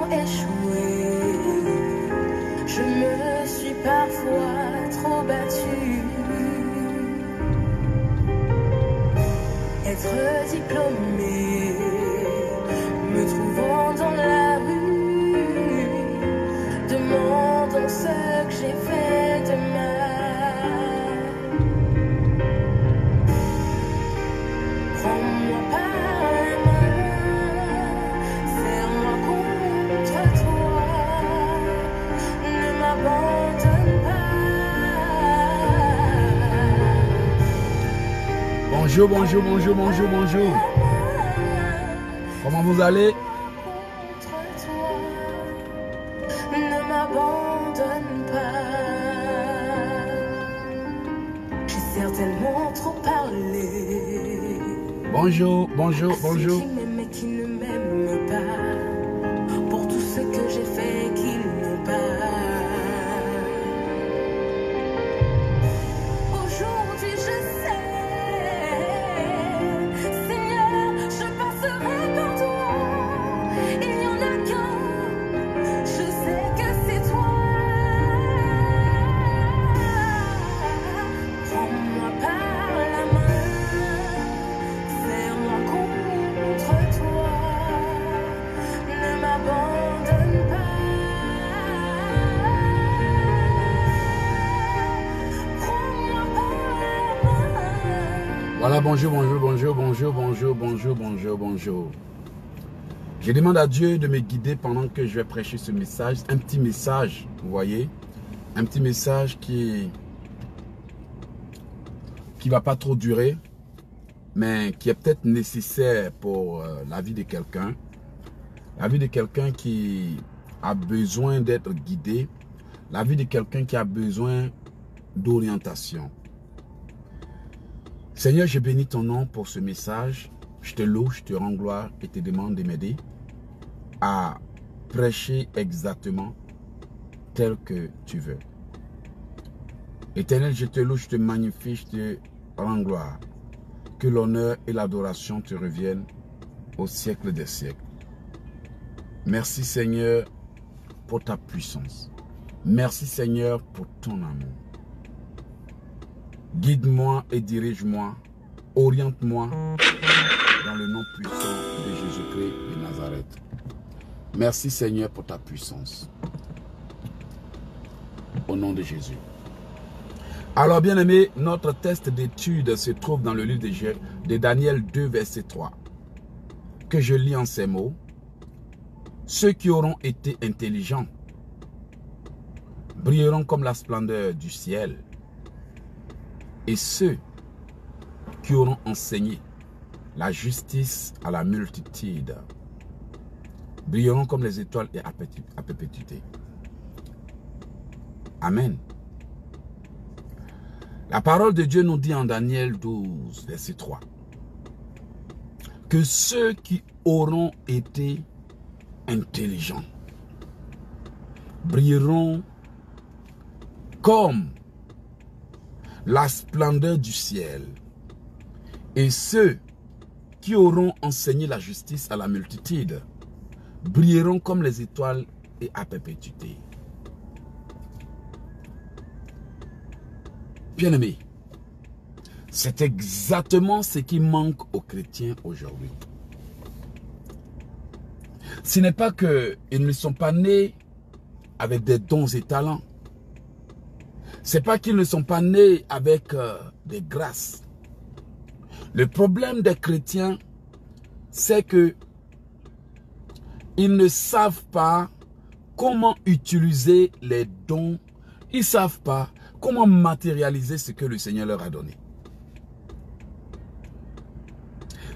ont échoué. Je me suis parfois trop battue. Être diplômée, me trouvant dans la rue, demandant ce que j'ai fait de mal. Prends-moi par la main, serre-moi contre toi, ne m'abandonne pas. Bonjour, bonjour, bonjour, bonjour, bonjour. Comment vous allez? Contre toi, ne m'abandonne pas. J'ai certainement trop parlé. Bonjour, bonjour, À ceux bonjour. qui m'aiment et qui ne m'aiment pas, pour tout ce que j'ai fait qu'ils n'ont pas. Aujourd'hui je sais, Seigneur, je passerai par toi. Il n'y en a qu'un, je sais que c'est toi. Prends-moi par la main, serre-moi contre toi, ne m'abandonne pas. Prends-moi par la main. Voilà, bonjour, bonjour, bonjour, bonjour, bonjour, bonjour, bonjour, bonjour. Je demande à Dieu de me guider pendant que je vais prêcher ce message. Un petit message, vous voyez. Un petit message qui va pas trop durer, mais qui est peut-être nécessaire pour la vie de quelqu'un. La vie de quelqu'un qui a besoin d'être guidé. La vie de quelqu'un qui a besoin d'orientation. Seigneur, je bénis ton nom pour ce message. Je te loue, je te rends gloire et te demande de m'aider à prêcher exactement tel que tu veux. Éternel, je te loue, je te magnifie, je te rends gloire. Que l'honneur et l'adoration te reviennent au siècle des siècles. Merci Seigneur pour ta puissance. Merci Seigneur pour ton amour. Guide-moi et dirige-moi. Oriente-moi dans le nom puissant de Jésus-Christ de Nazareth. Merci Seigneur pour ta puissance. Au nom de Jésus. Alors bien aimé, notre test d'étude se trouve dans le livre de Daniel 2, verset 3. Que je lis en ces mots. Ceux qui auront été intelligents brilleront comme la splendeur du ciel. Et ceux qui auront enseigné la justice à la multitude brilleront comme les étoiles et à perpétuité. Amen. La parole de Dieu nous dit en Daniel 12, verset 3, que ceux qui auront été intelligents brilleront comme la splendeur du ciel, et ceux qui auront enseigné la justice à la multitude brilleront comme les étoiles et à perpétuité. Bien-aimés, c'est exactement ce qui manque aux chrétiens aujourd'hui. Ce n'est pas qu'ils ne sont pas nés avec des dons et talents. Ce n'est pas qu'ils ne sont pas nés avec des grâces. Le problème des chrétiens, c'est que ils ne savent pas comment utiliser les dons. Ils ne savent pas comment matérialiser ce que le Seigneur leur a donné.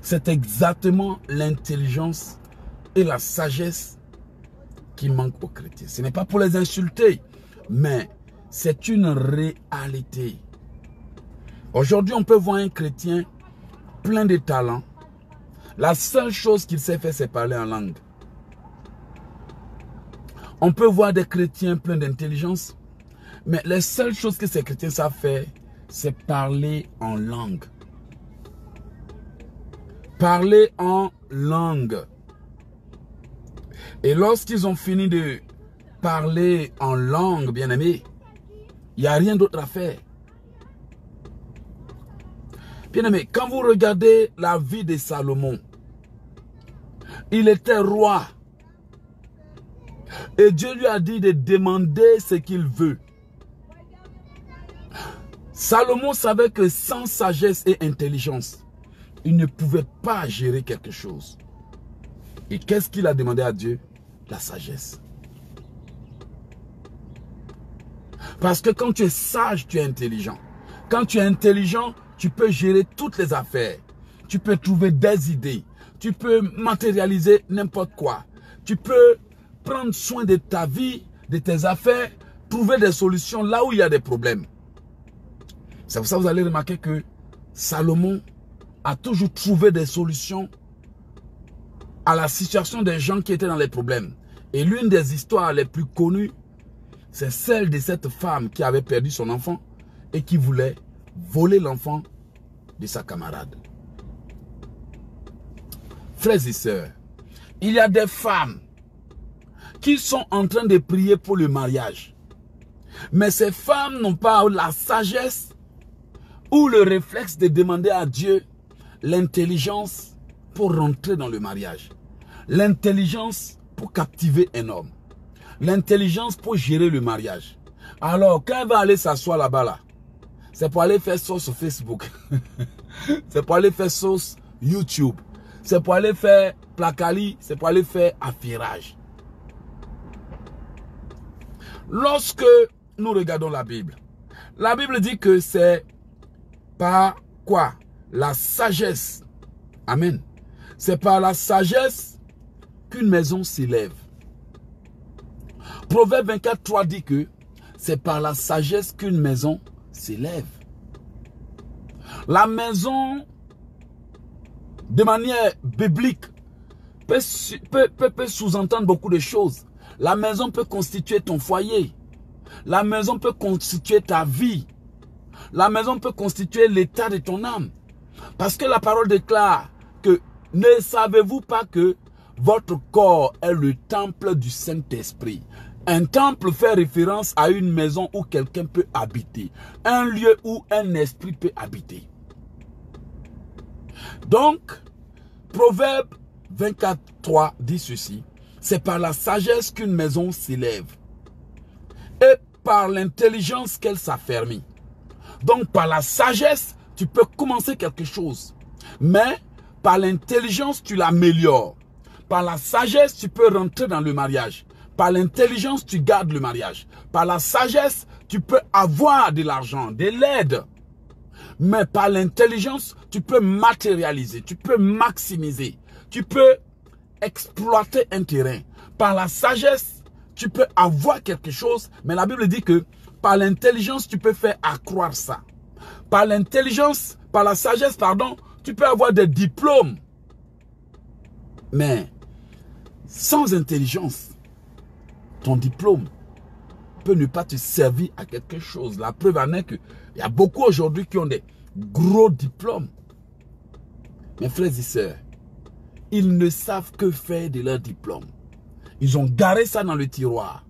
C'est exactement l'intelligence et la sagesse qui manquent aux chrétiens. Ce n'est pas pour les insulter, mais c'est une réalité. Aujourd'hui, on peut voir un chrétien plein de talents. La seule chose qu'il sait faire, c'est parler en langue. On peut voir des chrétiens pleins d'intelligence, mais les seules choses que ces chrétiens savent faire, c'est parler en langue. Parler en langue. Et lorsqu'ils ont fini de parler en langue, bien-aimé, il n'y a rien d'autre à faire. Bien-aimé, quand vous regardez la vie de Salomon, il était roi. Et Dieu lui a dit de demander ce qu'il veut. Salomon savait que sans sagesse et intelligence, il ne pouvait pas gérer quelque chose. Et qu'est-ce qu'il a demandé à Dieu? La sagesse. Parce que quand tu es sage, tu es intelligent. Quand tu es intelligent, tu peux gérer toutes les affaires. Tu peux trouver des idées. Tu peux matérialiser n'importe quoi. Tu peux prendre soin de ta vie, de tes affaires, trouver des solutions là où il y a des problèmes. C'est pour ça que vous allez remarquer que Salomon a toujours trouvé des solutions à la situation des gens qui étaient dans les problèmes. Et l'une des histoires les plus connues, c'est celle de cette femme qui avait perdu son enfant et qui voulait voler l'enfant de sa camarade. Frères et sœurs, il y a des femmes qui sont en train de prier pour le mariage. Mais ces femmes n'ont pas la sagesse ou le réflexe de demander à Dieu l'intelligence pour rentrer dans le mariage. L'intelligence pour captiver un homme. L'intelligence pour gérer le mariage. Alors, quand elle va aller s'asseoir là-bas, là, c'est pour aller faire sauce sur Facebook. C'est pour aller faire sauce YouTube. C'est pour aller faire placali. C'est pour aller faire affirage. Lorsque nous regardons la Bible dit que c'est par quoi? La sagesse. Amen. C'est par la sagesse qu'une maison s'élève. Proverbe 24, 3 dit que c'est par la sagesse qu'une maison s'élève. La maison, de manière biblique, peut sous-entendre beaucoup de choses. La maison peut constituer ton foyer. La maison peut constituer ta vie. La maison peut constituer l'état de ton âme. Parce que la parole déclare que ne savez-vous pas que votre corps est le temple du Saint-Esprit. Un temple fait référence à une maison où quelqu'un peut habiter. Un lieu où un esprit peut habiter. Donc, Proverbe 24, 3 dit ceci. C'est par la sagesse qu'une maison s'élève. Et par l'intelligence qu'elle s'affermit. Donc, par la sagesse, tu peux commencer quelque chose. Mais, par l'intelligence, tu l'améliores. Par la sagesse, tu peux rentrer dans le mariage. Par l'intelligence, tu gardes le mariage. Par la sagesse, tu peux avoir de l'argent, de l'aide. Mais par l'intelligence, tu peux matérialiser, tu peux maximiser, tu peux exploiter un terrain. Par la sagesse, tu peux avoir quelque chose, mais la Bible dit que par l'intelligence, tu peux faire accroître ça. Par l'intelligence, par la sagesse, pardon, tu peux avoir des diplômes. Mais sans intelligence, ton diplôme peut ne pas te servir à quelque chose. La preuve en est qu'il y a beaucoup aujourd'hui qui ont des gros diplômes. Mes frères et sœurs, ils ne savent que faire de leur diplôme. Ils ont garé ça dans le tiroir.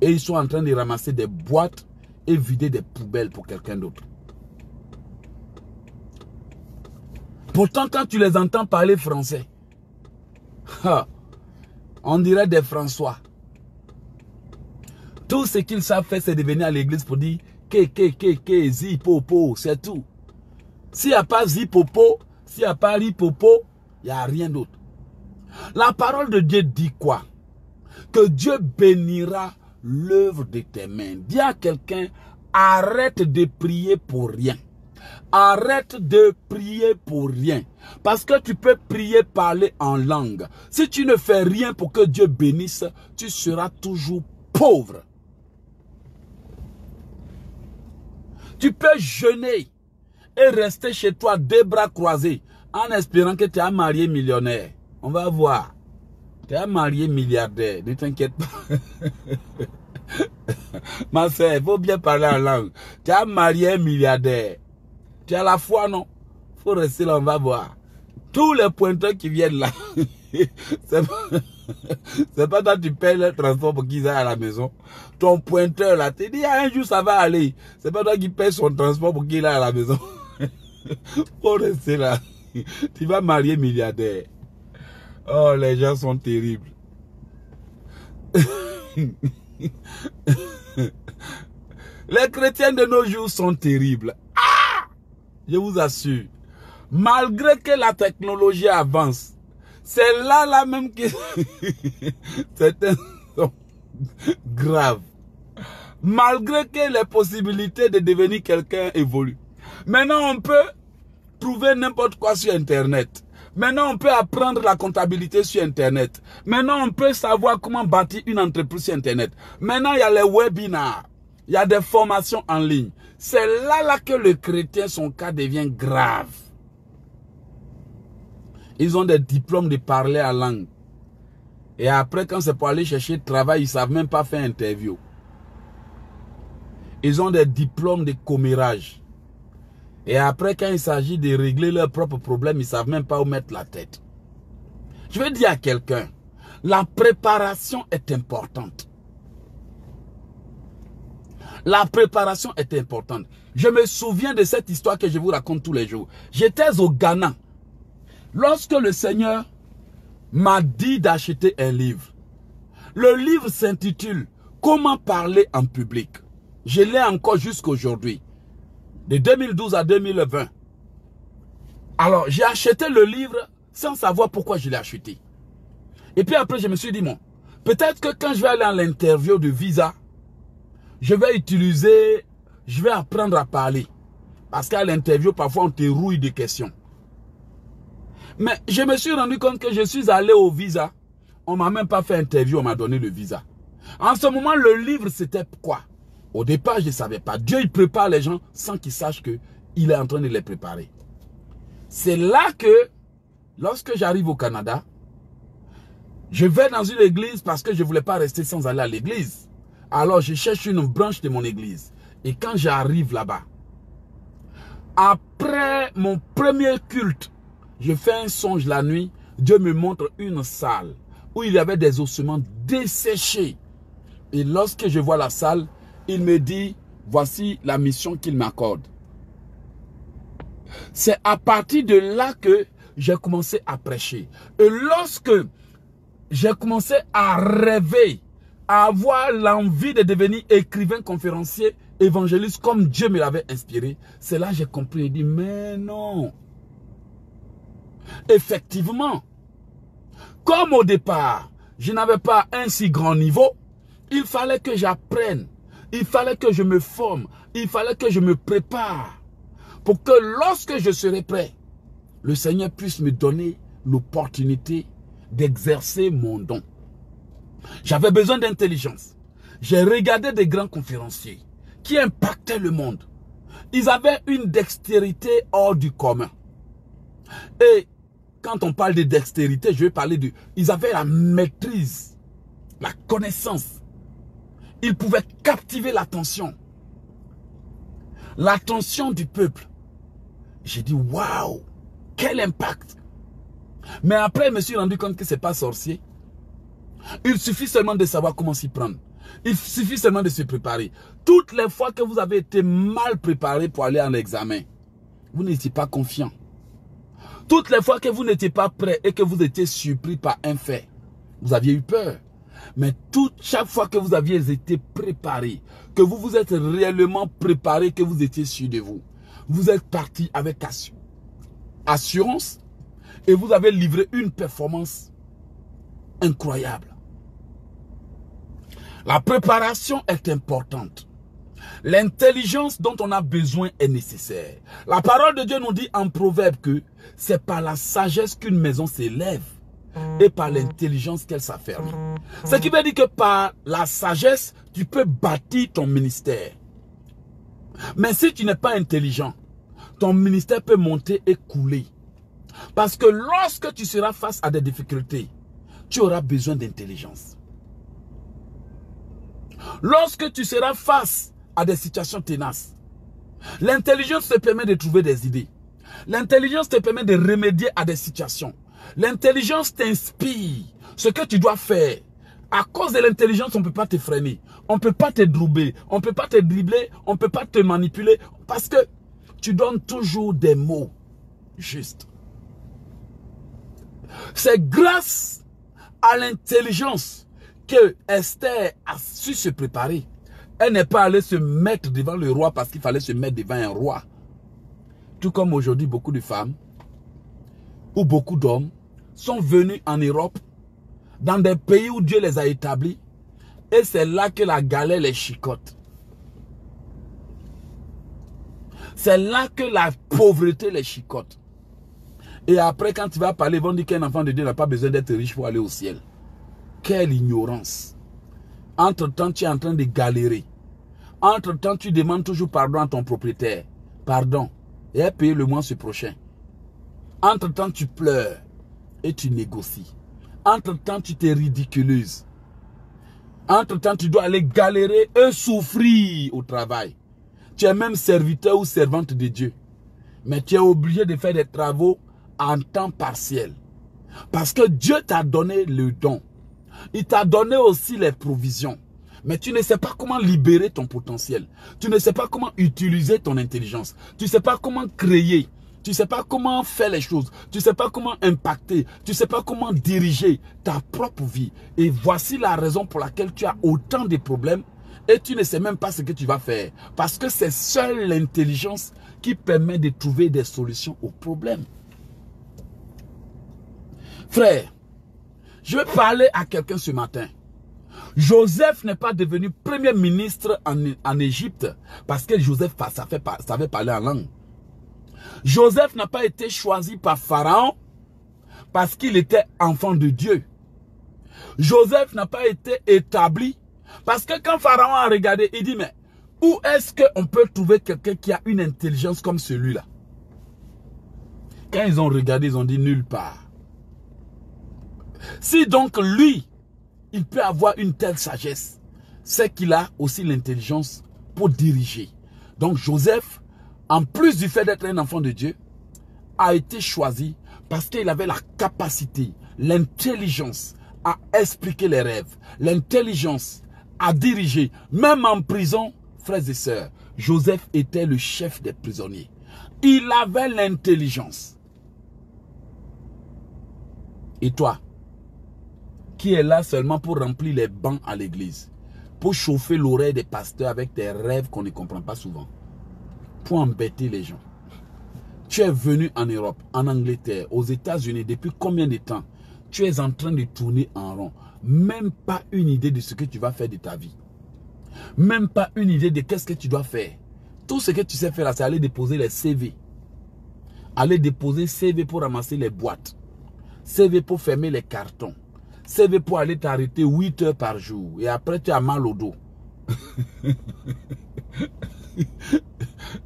Et ils sont en train de ramasser des boîtes et vider des poubelles pour quelqu'un d'autre. Pourtant, quand tu les entends parler français, on dirait des François. Tout ce qu'ils savent faire, c'est de venir à l'église pour dire zi, popo, c'est tout. S'il n'y a pas zi, popo, s'il n'y a pas ri, popo, il n'y a rien d'autre. La parole de Dieu dit quoi? Que Dieu bénira l'œuvre de tes mains. Dis à quelqu'un, arrête de prier pour rien. Arrête de prier pour rien. Parce que tu peux prier, parler en langue. Si tu ne fais rien pour que Dieu bénisse, tu seras toujours pauvre. Tu peux jeûner et rester chez toi deux bras croisés en espérant que tu as marié millionnaire. On va voir. Tu as marié milliardaire. Ne t'inquiète pas. Ma soeur, il faut bien parler en langue. Tu as marié milliardaire. Tu as la foi, non? Il faut rester là, on va voir. Tous les pointeurs qui viennent là, c'est pas toi tu payes le transport pour qu'ils aillent à la maison. Ton pointeur là, tu dis un jour ça va aller. C'est pas toi qui payes son transport pour qu'il aille à la maison. Faut rester là. Tu vas marier milliardaire. Oh, les gens sont terribles. Les chrétiens de nos jours sont terribles. Ah! Je vous assure. Malgré que la technologie avance, c'est là même que certains sont graves. Malgré que les possibilités de devenir quelqu'un évoluent. Maintenant, on peut trouver n'importe quoi sur Internet. Maintenant, on peut apprendre la comptabilité sur Internet. Maintenant, on peut savoir comment bâtir une entreprise sur Internet. Maintenant, il y a les webinars. Il y a des formations en ligne. C'est là que le chrétien, son cas devient grave. Ils ont des diplômes de parler à langue. Et après, quand c'est pour aller chercher le travail, ils ne savent même pas faire interview. Ils ont des diplômes de commérage. Et après, quand il s'agit de régler leurs propres problèmes, ils ne savent même pas où mettre la tête. Je veux dire à quelqu'un, la préparation est importante. La préparation est importante. Je me souviens de cette histoire que je vous raconte tous les jours. J'étais au Ghana. Lorsque le Seigneur m'a dit d'acheter un livre. Le livre s'intitule « Comment parler en public ». Je l'ai encore jusqu'aujourd'hui. De 2012 à 2020. Alors, j'ai acheté le livre sans savoir pourquoi je l'ai acheté. Et puis après, je me suis dit, bon, peut-être que quand je vais aller à l'interview de visa, je vais apprendre à parler. Parce qu'à l'interview, parfois, on te rouille de questions. Mais je me suis rendu compte que je suis allé au visa. On ne m'a même pas fait interview, on m'a donné le visa. En ce moment, le livre, c'était quoi? Au départ, je ne savais pas. Dieu, il prépare les gens sans qu'ils sachent qu'il est en train de les préparer. C'est là que, lorsque j'arrive au Canada, je vais dans une église parce que je ne voulais pas rester sans aller à l'église. Alors, je cherche une branche de mon église. Et quand j'arrive là-bas, après mon premier culte, je fais un songe la nuit. Dieu me montre une salle où il y avait des ossements desséchés. Et lorsque je vois la salle, il me dit, voici la mission qu'il m'accorde. C'est à partir de là que j'ai commencé à prêcher. Et lorsque j'ai commencé à rêver, à avoir l'envie de devenir écrivain, conférencier, évangéliste, comme Dieu me l'avait inspiré, c'est là que j'ai compris et dit, mais non. Effectivement, comme au départ, je n'avais pas un si grand niveau, il fallait que j'apprenne, il fallait que je me forme, il fallait que je me prépare pour que lorsque je serai prêt, le Seigneur puisse me donner l'opportunité d'exercer mon don. J'avais besoin d'intelligence. J'ai regardé des grands conférenciers qui impactaient le monde. Ils avaient une dextérité hors du commun. Et quand on parle de dextérité, je vais parler de... Ils avaient la maîtrise, la connaissance. Ils pouvaient captiver l'attention. L'attention du peuple. J'ai dit, waouh, quel impact. Mais après, je me suis rendu compte que ce n'est pas sorcier. Il suffit seulement de savoir comment s'y prendre. Il suffit seulement de se préparer. Toutes les fois que vous avez été mal préparé pour aller en examen, vous n'étiez pas confiant. Toutes les fois que vous n'étiez pas prêt et que vous étiez surpris par un fait, vous aviez eu peur. Mais chaque fois que vous aviez été préparé, que vous vous êtes réellement préparé, que vous étiez sûr de vous, vous êtes parti avec assurance et vous avez livré une performance incroyable. La préparation est importante. L'intelligence dont on a besoin est nécessaire. La parole de Dieu nous dit en Proverbe que c'est par la sagesse qu'une maison s'élève et par l'intelligence qu'elle s'affermit. Ce qui veut dire que par la sagesse, tu peux bâtir ton ministère. Mais si tu n'es pas intelligent, ton ministère peut monter et couler. Parce que lorsque tu seras face à des difficultés, tu auras besoin d'intelligence. Lorsque tu seras face à des situations tenaces, l'intelligence te permet de trouver des idées. L'intelligence te permet de remédier à des situations. L'intelligence t'inspire ce que tu dois faire. À cause de l'intelligence, on ne peut pas te freiner. On ne peut pas te troubler. On ne peut pas te dribbler. On ne peut pas te manipuler. Parce que tu donnes toujours des mots justes. C'est grâce à l'intelligence que Esther a su se préparer. Elle n'est pas allée se mettre devant le roi parce qu'il fallait se mettre devant un roi. Tout comme aujourd'hui, beaucoup de femmes ou beaucoup d'hommes sont venus en Europe, dans des pays où Dieu les a établis, et c'est là que la galère les chicote. C'est là que la pauvreté les chicote. Et après, quand tu vas parler, ils vont dire qu'un enfant de Dieu n'a pas besoin d'être riche pour aller au ciel. Quelle ignorance. Entre-temps, tu es en train de galérer. Entre-temps, tu demandes toujours pardon à ton propriétaire. Pardon. Et elle paye le mois ce prochain. Entre-temps, tu pleures et tu négocies. Entre-temps, tu te ridiculises. Entre-temps, tu dois aller galérer et souffrir au travail. Tu es même serviteur ou servante de Dieu. Mais tu es obligé de faire des travaux en temps partiel. Parce que Dieu t'a donné le don. Il t'a donné aussi les provisions. Mais tu ne sais pas comment libérer ton potentiel. Tu ne sais pas comment utiliser ton intelligence. Tu ne sais pas comment créer. Tu ne sais pas comment faire les choses. Tu ne sais pas comment impacter. Tu ne sais pas comment diriger ta propre vie. Et voici la raison pour laquelle tu as autant de problèmes et tu ne sais même pas ce que tu vas faire. Parce que c'est seule l'intelligence qui permet de trouver des solutions aux problèmes. Frère, je vais parler à quelqu'un ce matin. Joseph n'est pas devenu premier ministre en Égypte parce que Joseph savait parler en langue. Joseph n'a pas été choisi par Pharaon parce qu'il était enfant de Dieu. Joseph n'a pas été établi parce que quand Pharaon a regardé, il dit mais où est-ce qu'on peut trouver quelqu'un qui a une intelligence comme celui-là? Quand ils ont regardé, ils ont dit nulle part. Si donc lui, il peut avoir une telle sagesse, c'est qu'il a aussi l'intelligence pour diriger. Donc Joseph, en plus du fait d'être un enfant de Dieu, a été choisi parce qu'il avait la capacité, l'intelligence à expliquer les rêves, l'intelligence à diriger. Même en prison, frères et sœurs, Joseph était le chef des prisonniers. Il avait l'intelligence. Et toi, qui est là seulement pour remplir les bancs à l'église, pour chauffer l'oreille des pasteurs avec des rêves qu'on ne comprend pas souvent, pour embêter les gens. Tu es venu en Europe, en Angleterre, aux États-Unis, depuis combien de temps? Tu es en train de tourner en rond. Même pas une idée de ce que tu vas faire de ta vie. Même pas une idée de qu'est-ce que tu dois faire. Tout ce que tu sais faire, c'est aller déposer les CV. Aller déposer CV pour ramasser les boîtes. CV pour fermer les cartons. CV pour aller t'arrêter 8 heures par jour. Et après, tu as mal au dos.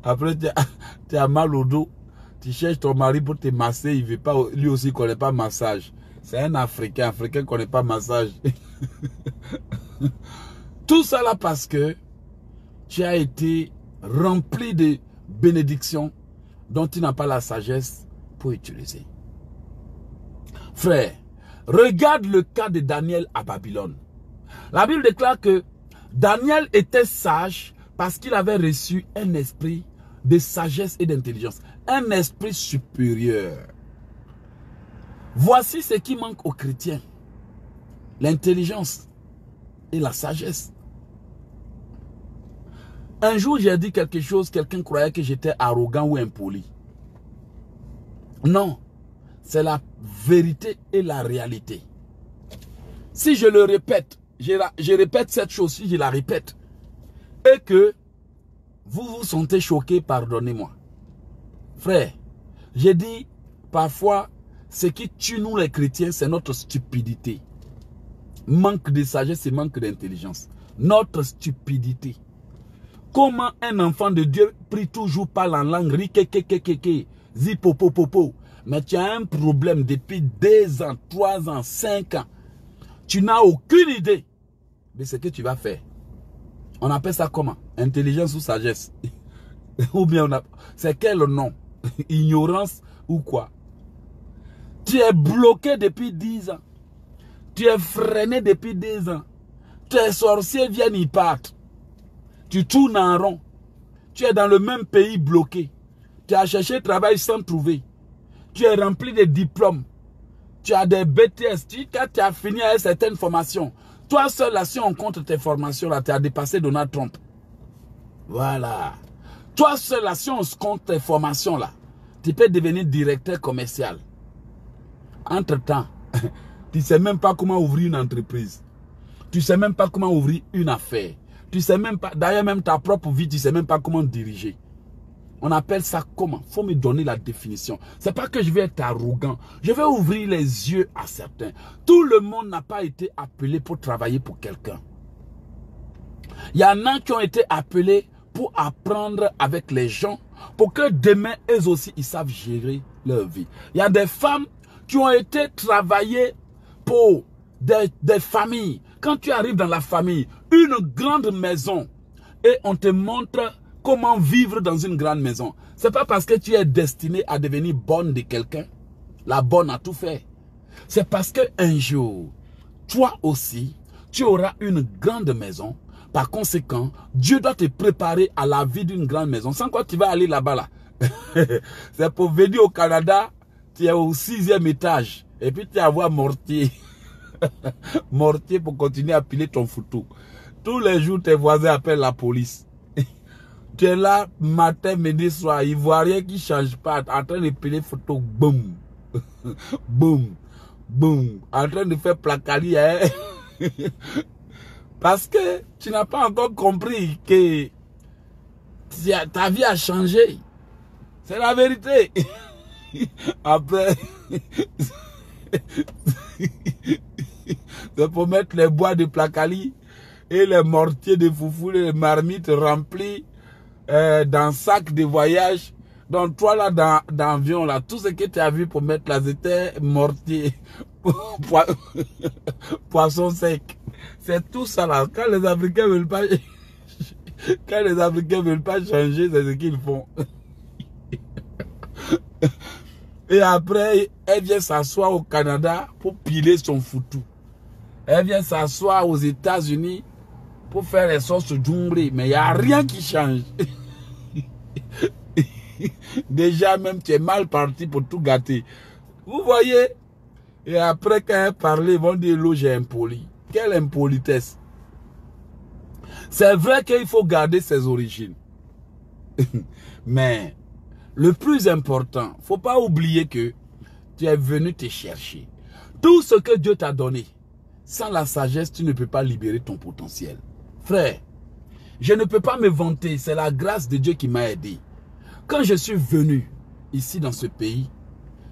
Après, tu as mal au dos. Tu cherches ton mari pour te masser. Il veut pas, lui aussi, il ne connaît pas massage. C'est un Africain. Africain ne connaît pas massage. Tout ça là parce que tu as été rempli de bénédictions dont tu n'as pas la sagesse pour utiliser. Frère, regarde le cas de Daniel à Babylone. La Bible déclare que Daniel était sage parce qu'il avait reçu un esprit de sagesse et d'intelligence. Un esprit supérieur. Voici ce qui manque aux chrétiens. L'intelligence et la sagesse. Un jour, j'ai dit quelque chose, quelqu'un croyait que j'étais arrogant ou impoli. Non, c'est la vérité et la réalité. Si je le répète, je répète cette chose, si je la répète, et que vous vous sentez choqué, pardonnez-moi. Frère, j'ai dit, parfois, ce qui tue nous les chrétiens, c'est notre stupidité. Manque de sagesse et manque d'intelligence. Notre stupidité. Comment un enfant de Dieu prie toujours par la langue, rikekekekeke, zipopopopo. Mais tu as un problème depuis 2 ans, 3 ans, 5 ans. Tu n'as aucune idée de ce que tu vas faire. On appelle ça comment? Intelligence ou sagesse? Ou bien c'est quel nom? Ignorance ou quoi? Tu es bloqué depuis 10 ans. Tu es freiné depuis 10 ans. Tes sorciers viennent, ils partent. Tu tournes en rond. Tu es dans le même pays bloqué. Tu as cherché travail sans trouver. Tu es rempli de diplômes. Tu as des BTS. Quand tu as fini avec certaines formations, toi seul, là, si on compte tes formations, là, tu as dépassé Donald Trump. Voilà. Toi seul, là, si on compte tes formations, là, tu peux devenir directeur commercial. Entre-temps, tu ne sais même pas comment ouvrir une entreprise. Tu ne sais même pas comment ouvrir une affaire. Tu ne sais même pas, d'ailleurs même ta propre vie, tu ne sais même pas comment diriger. On appelle ça comment? Il faut me donner la définition. Ce n'est pas que je vais être arrogant. Je vais ouvrir les yeux à certains. Tout le monde n'a pas été appelé pour travailler pour quelqu'un. Il y en a qui ont été appelés pour apprendre avec les gens, pour que demain, eux aussi, ils savent gérer leur vie. Il y a des femmes qui ont été travailler pour des familles. Quand tu arrives dans la famille, une grande maison, et on te montre comment vivre dans une grande maison. Ce n'est pas parce que tu es destiné à devenir bonne de quelqu'un, la bonne a tout fait. C'est parce qu'un jour, toi aussi, tu auras une grande maison. Par conséquent, Dieu doit te préparer à la vie d'une grande maison. Sans quoi tu vas aller là-bas là. C'est pour venir au Canada, tu es au 6e étage. Et puis tu vas avoir mortier. Mortier pour continuer à piler ton photo. Tous les jours, tes voisins appellent la police. Tu es là, matin, midi, soir. Ils ne voient rien qui ne change pas. En train de piler photo. Boum. Boum. Boum. En train de faire placali. Hein? Parce que tu n'as pas encore compris que ta vie a changé. C'est la vérité. Après, c'est pour mettre les bois de placali et les mortiers de foufou, les marmites remplies dans sac de voyage. Donc toi là, dans l'avion, là, tout ce que tu as vu pour mettre là, c'était mortier, poisson sec. C'est tout ça là. Quand les Africains veulent pas, quand les Africains veulent pas changer, c'est ce qu'ils font. Et après, elle vient s'asseoir au Canada pour piler son foutu. Elle vient s'asseoir aux États-Unis pour faire les sauces djumbré. Mais il n'y a rien qui change. Déjà, même tu es mal parti pour tout gâter. Vous voyez? Et après, quand elle parlait, ils vont dire, l'eau, j'ai impoli. Quelle impolitesse. C'est vrai qu'il faut garder ses origines. Mais le plus important, il ne faut pas oublier que tu es venu te chercher. Tout ce que Dieu t'a donné, sans la sagesse, tu ne peux pas libérer ton potentiel. Frère, je ne peux pas me vanter, c'est la grâce de Dieu qui m'a aidé. Quand je suis venu ici dans ce pays,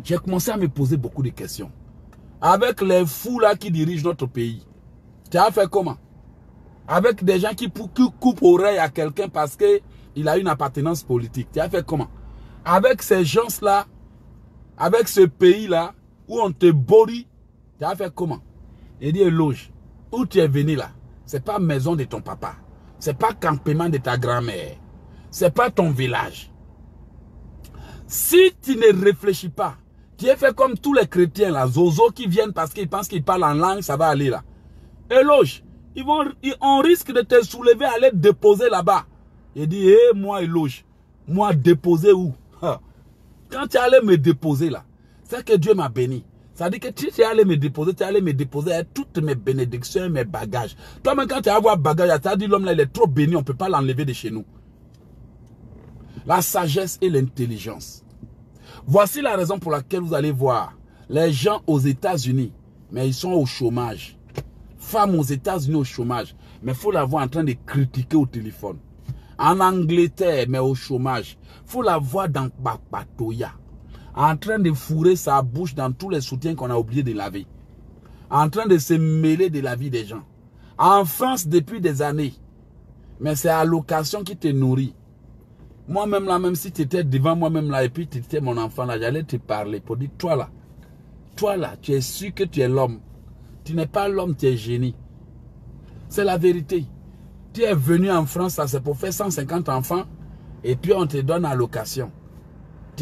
j'ai commencé à me poser beaucoup de questions. Avec les fous là qui dirigent notre pays, tu as fait comment? Avec des gens qui coupent oreille à quelqu'un parce qu'il a une appartenance politique, tu as fait comment? Avec ces gens-là, avec ce pays-là, où on te borie, tu as fait comment? Il dit, éloge, où tu es venu là, c'est pas maison de ton papa, c'est pas campement de ta grand-mère, c'est pas ton village. Si tu ne réfléchis pas, tu es fait comme tous les chrétiens là, zozo qui viennent parce qu'ils pensent qu'ils parlent en langue, ça va aller là. Éloge, on risque de te soulever, aller te déposer là-bas. Il dit, hé, moi éloge, moi déposer où? Quand tu allais me déposer là, c'est que Dieu m'a béni. Ça dit que si tu allais me déposer, tu allais me déposer avec toutes mes bénédictions et mes bagages. Toi-même, quand tu vas avoir bagage, tu as dit l'homme là, il est trop béni, on ne peut pas l'enlever de chez nous. La sagesse et l'intelligence. Voici la raison pour laquelle vous allez voir les gens aux États-Unis, mais ils sont au chômage. Femmes aux États-Unis au chômage, mais il faut la voir en train de critiquer au téléphone. En Angleterre, mais au chômage. Il faut la voir dans Papatoya. En train de fourrer sa bouche dans tous les soutiens qu'on a oublié de laver. En train de se mêler de la vie des gens. En France depuis des années. Mais c'est à l'occasion qui te nourrit. Moi-même là, même si tu étais devant moi-même là, et puis tu étais mon enfant là, j'allais te parler pour dire, toi là, tu es sûr que tu es l'homme. Tu n'es pas l'homme, tu es génie. C'est la vérité. Tu es venu en France, ça c'est pour faire 150 enfants, et puis on te donne à location.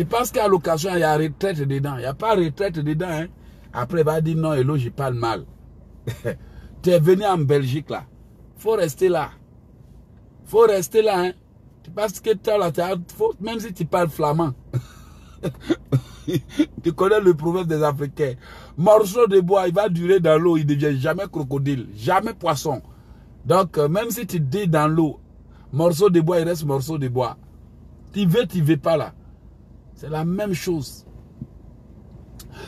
Tu penses qu'à l'occasion, il y a retraite dedans. Il n'y a pas retraite dedans. Hein? Après, il va dire non, hello, je parle mal. Tu es venu en Belgique là. Faut rester là. Faut rester là. Hein? Tu penses que toi là, même si tu parles flamand. Tu connais le proverbe des Africains. Morceau de bois, il va durer dans l'eau, il ne devient jamais crocodile, jamais poisson. Donc, même si tu dis dans l'eau, morceau de bois, il reste morceau de bois. Tu veux pas là. C'est la même chose.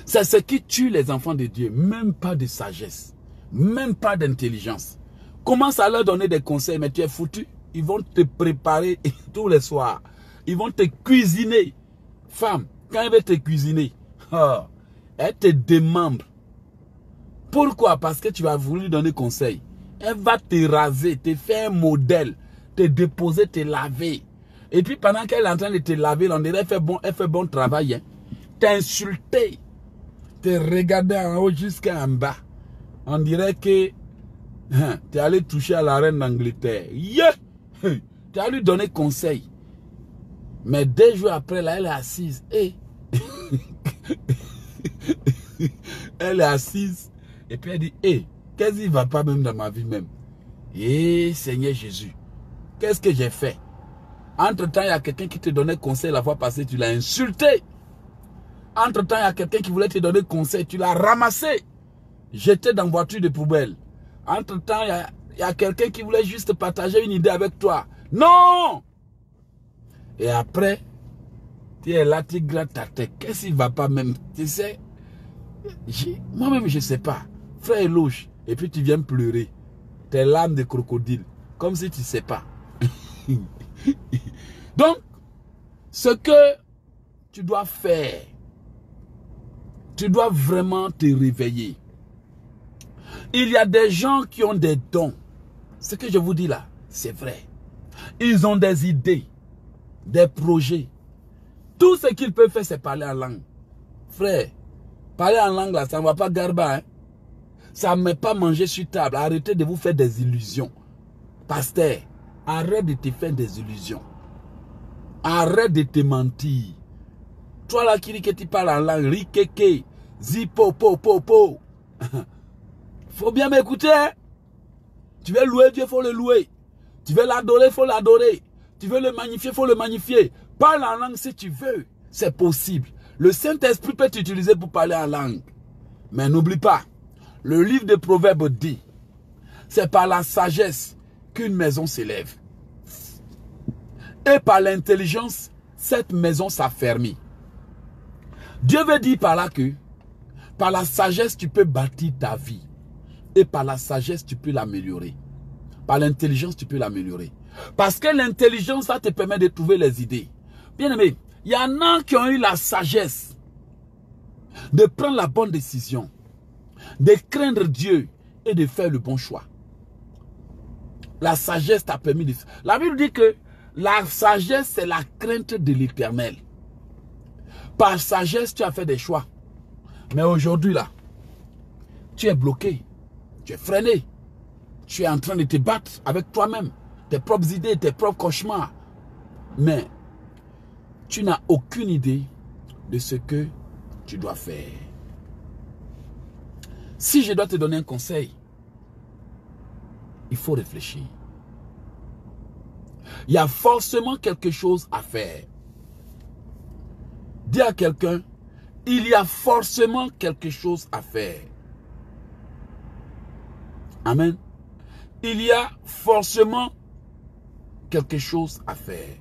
C'est ce qui tue les enfants de Dieu. Même pas de sagesse. Même pas d'intelligence. Commence à leur donner des conseils, mais tu es foutu. Ils vont te préparer tous les soirs. Ils vont te cuisiner. Femme, quand elle veut te cuisiner, elle te démembre. Pourquoi? Parce que tu vas voulu donner conseil. Elle va te raser, te faire un modèle, te déposer, te laver. Et puis pendant qu'elle est en train de te laver, on dirait elle fait bon travail. Hein. T'insulter, te regarder en haut jusqu'en bas. On dirait que tu es allé toucher à la reine d'Angleterre. Yeah! Tu as lui donné conseil. Mais 2 jours après, là, elle est assise. Hey. Elle est assise. Et puis elle dit, hey, qu'est-ce qui ne va pas même dans ma vie même? Eh, Seigneur Jésus, qu'est-ce que j'ai fait? Entre-temps, il y a quelqu'un qui te donnait conseil la fois passée, tu l'as insulté. Entre-temps, il y a quelqu'un qui voulait te donner conseil, tu l'as ramassé, jeté dans la voiture de poubelle. Entre-temps, il y a quelqu'un qui voulait juste partager une idée avec toi. Non! Et après, tu es là, tu grattes ta tête. Qu'est-ce qui ne va pas même? Tu sais, moi-même, je ne sais pas. Frère Eloge, et puis tu viens pleurer. Tes larmes de crocodile, comme si tu ne sais pas. Donc, ce que tu dois faire, tu dois vraiment te réveiller. Il y a des gens qui ont des dons. Ce que je vous dis là, c'est vrai. Ils ont des idées, des projets. Tout ce qu'ils peuvent faire, c'est parler en langue. Frère, parler en langue là, ça ne va pas garba. Hein? Ça ne met pas manger sur table. Arrêtez de vous faire des illusions. Pasteur, arrête de te faire des illusions. Arrête de te mentir. Toi là qui dis que tu parles en langue, rikeke, zipo, po, po, po. Faut bien m'écouter. Hein? Tu veux louer Dieu, il faut le louer. Tu veux l'adorer, il faut l'adorer. Tu veux le magnifier, il faut le magnifier. Parle en langue si tu veux. C'est possible. Le Saint-Esprit peut t'utiliser pour parler en langue. Mais n'oublie pas, le livre de Proverbes dit, c'est par la sagesse qu'une maison s'élève. Et par l'intelligence, cette maison s'affermit. Dieu veut dire par là que, par la sagesse, tu peux bâtir ta vie. Et par la sagesse, tu peux l'améliorer. Par l'intelligence, tu peux l'améliorer. Parce que l'intelligence, ça te permet de trouver les idées. Bien aimé, il y en a qui ont eu la sagesse de prendre la bonne décision, de craindre Dieu et de faire le bon choix. La sagesse t'a permis de... La Bible dit que la sagesse, c'est la crainte de l'Éternel. Par sagesse, tu as fait des choix. Mais aujourd'hui, là, tu es bloqué. Tu es freiné. Tu es en train de te battre avec toi-même. Tes propres idées, tes propres cauchemars. Mais tu n'as aucune idée de ce que tu dois faire. Si je dois te donner un conseil, il faut réfléchir. Il y a forcément quelque chose à faire. Dis à quelqu'un, il y a forcément quelque chose à faire. Amen. Il y a forcément quelque chose à faire.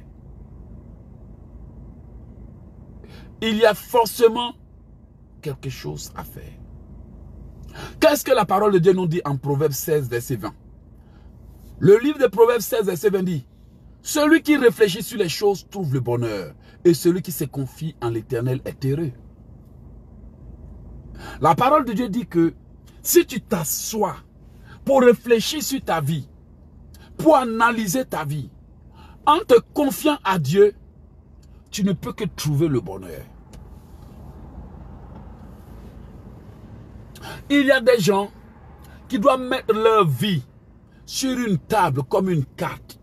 Il y a forcément quelque chose à faire. Qu'est-ce que la parole de Dieu nous dit en Proverbe 16, verset 20? Le livre de Proverbe 16, verset 20 dit, celui qui réfléchit sur les choses trouve le bonheur, et celui qui se confie en l'Éternel est heureux. La parole de Dieu dit que si tu t'assois pour réfléchir sur ta vie, pour analyser ta vie, en te confiant à Dieu, tu ne peux que trouver le bonheur. Il y a des gens qui doivent mettre leur vie sur une table comme une carte.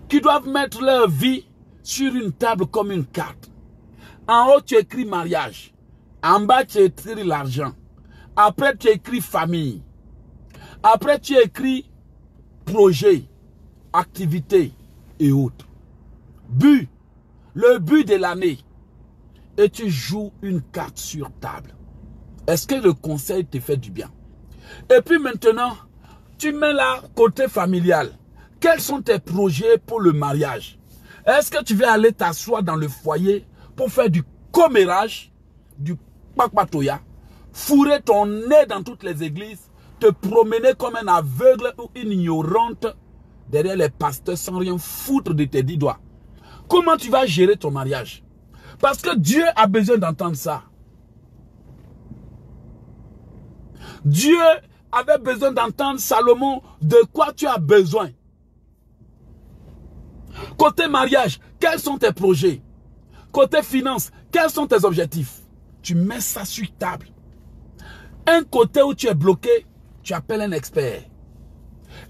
Qui doivent mettre leur vie sur une table comme une carte. En haut, tu écris mariage. En bas, tu écris l'argent. Après, tu écris famille. Après, tu écris projet, activité et autres. But, le but de l'année. Et tu joues une carte sur table. Est-ce que le conseil te fait du bien? Et puis maintenant, tu mets là côté familial. Quels sont tes projets pour le mariage? Est-ce que tu vas aller t'asseoir dans le foyer pour faire du commérage, du pakpatoya, fourrer ton nez dans toutes les églises, te promener comme un aveugle ou une ignorante derrière les pasteurs sans rien foutre de tes 10 doigts? Comment tu vas gérer ton mariage? Parce que Dieu a besoin d'entendre ça. Dieu avait besoin d'entendre, Salomon, de quoi tu as besoin. Côté mariage, quels sont tes projets? Côté finance, quels sont tes objectifs? Tu mets ça sur table. Un côté où tu es bloqué, tu appelles un expert.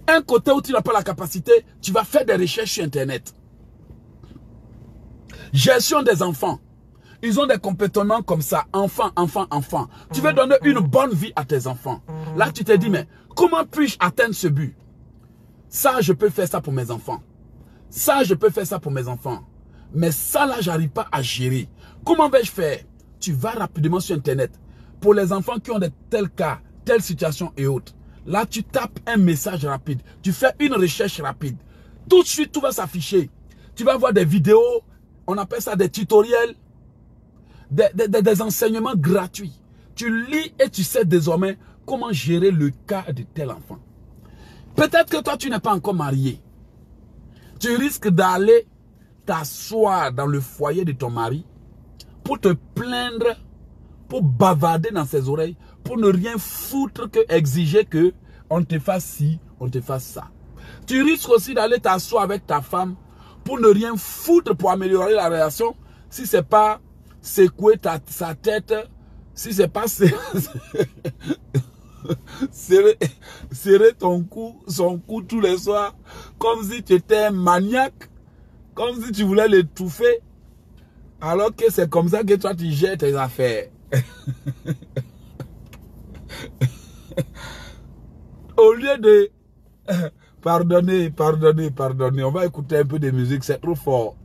Un côté où tu n'as pas la capacité, tu vas faire des recherches sur Internet. Gestion des enfants. Ils ont des comportements comme ça. Enfant, enfant, enfant. Tu veux donner une bonne vie à tes enfants. Là, tu te dis, mais comment puis-je atteindre ce but? Ça, je peux faire ça pour mes enfants. Ça, je peux faire ça pour mes enfants. Mais ça, là, j'arrive pas à gérer. Comment vais-je faire? Tu vas rapidement sur Internet. Pour les enfants qui ont de tels cas, telle situation et autres. Là, tu tapes un message rapide. Tu fais une recherche rapide. Tout de suite, tout va s'afficher. Tu vas voir des vidéos. On appelle ça des tutoriels. Des enseignements gratuits. Tu lis et tu sais désormais comment gérer le cas de tel enfant. Peut-être que toi, tu n'es pas encore marié. Tu risques d'aller t'asseoir dans le foyer de ton mari pour te plaindre, pour bavarder dans ses oreilles, pour ne rien foutre que exiger que on te fasse ci, on te fasse ça. Tu risques aussi d'aller t'asseoir avec ta femme pour ne rien foutre pour améliorer la relation si c'est pas secouer sa tête, si c'est pas serrer son cou tous les soirs, comme si tu étais un maniaque, comme si tu voulais l'étouffer, alors que c'est comme ça que toi tu gères tes affaires. Au lieu de pardonnez, on va écouter un peu de musique, c'est trop fort.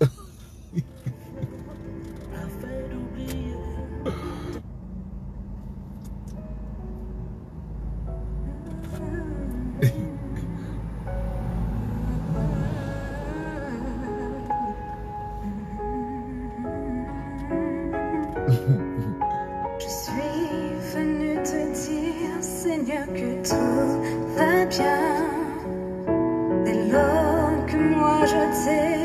Je suis venue te dire, Seigneur, que tout va bien. Dès lors que moi je t'ai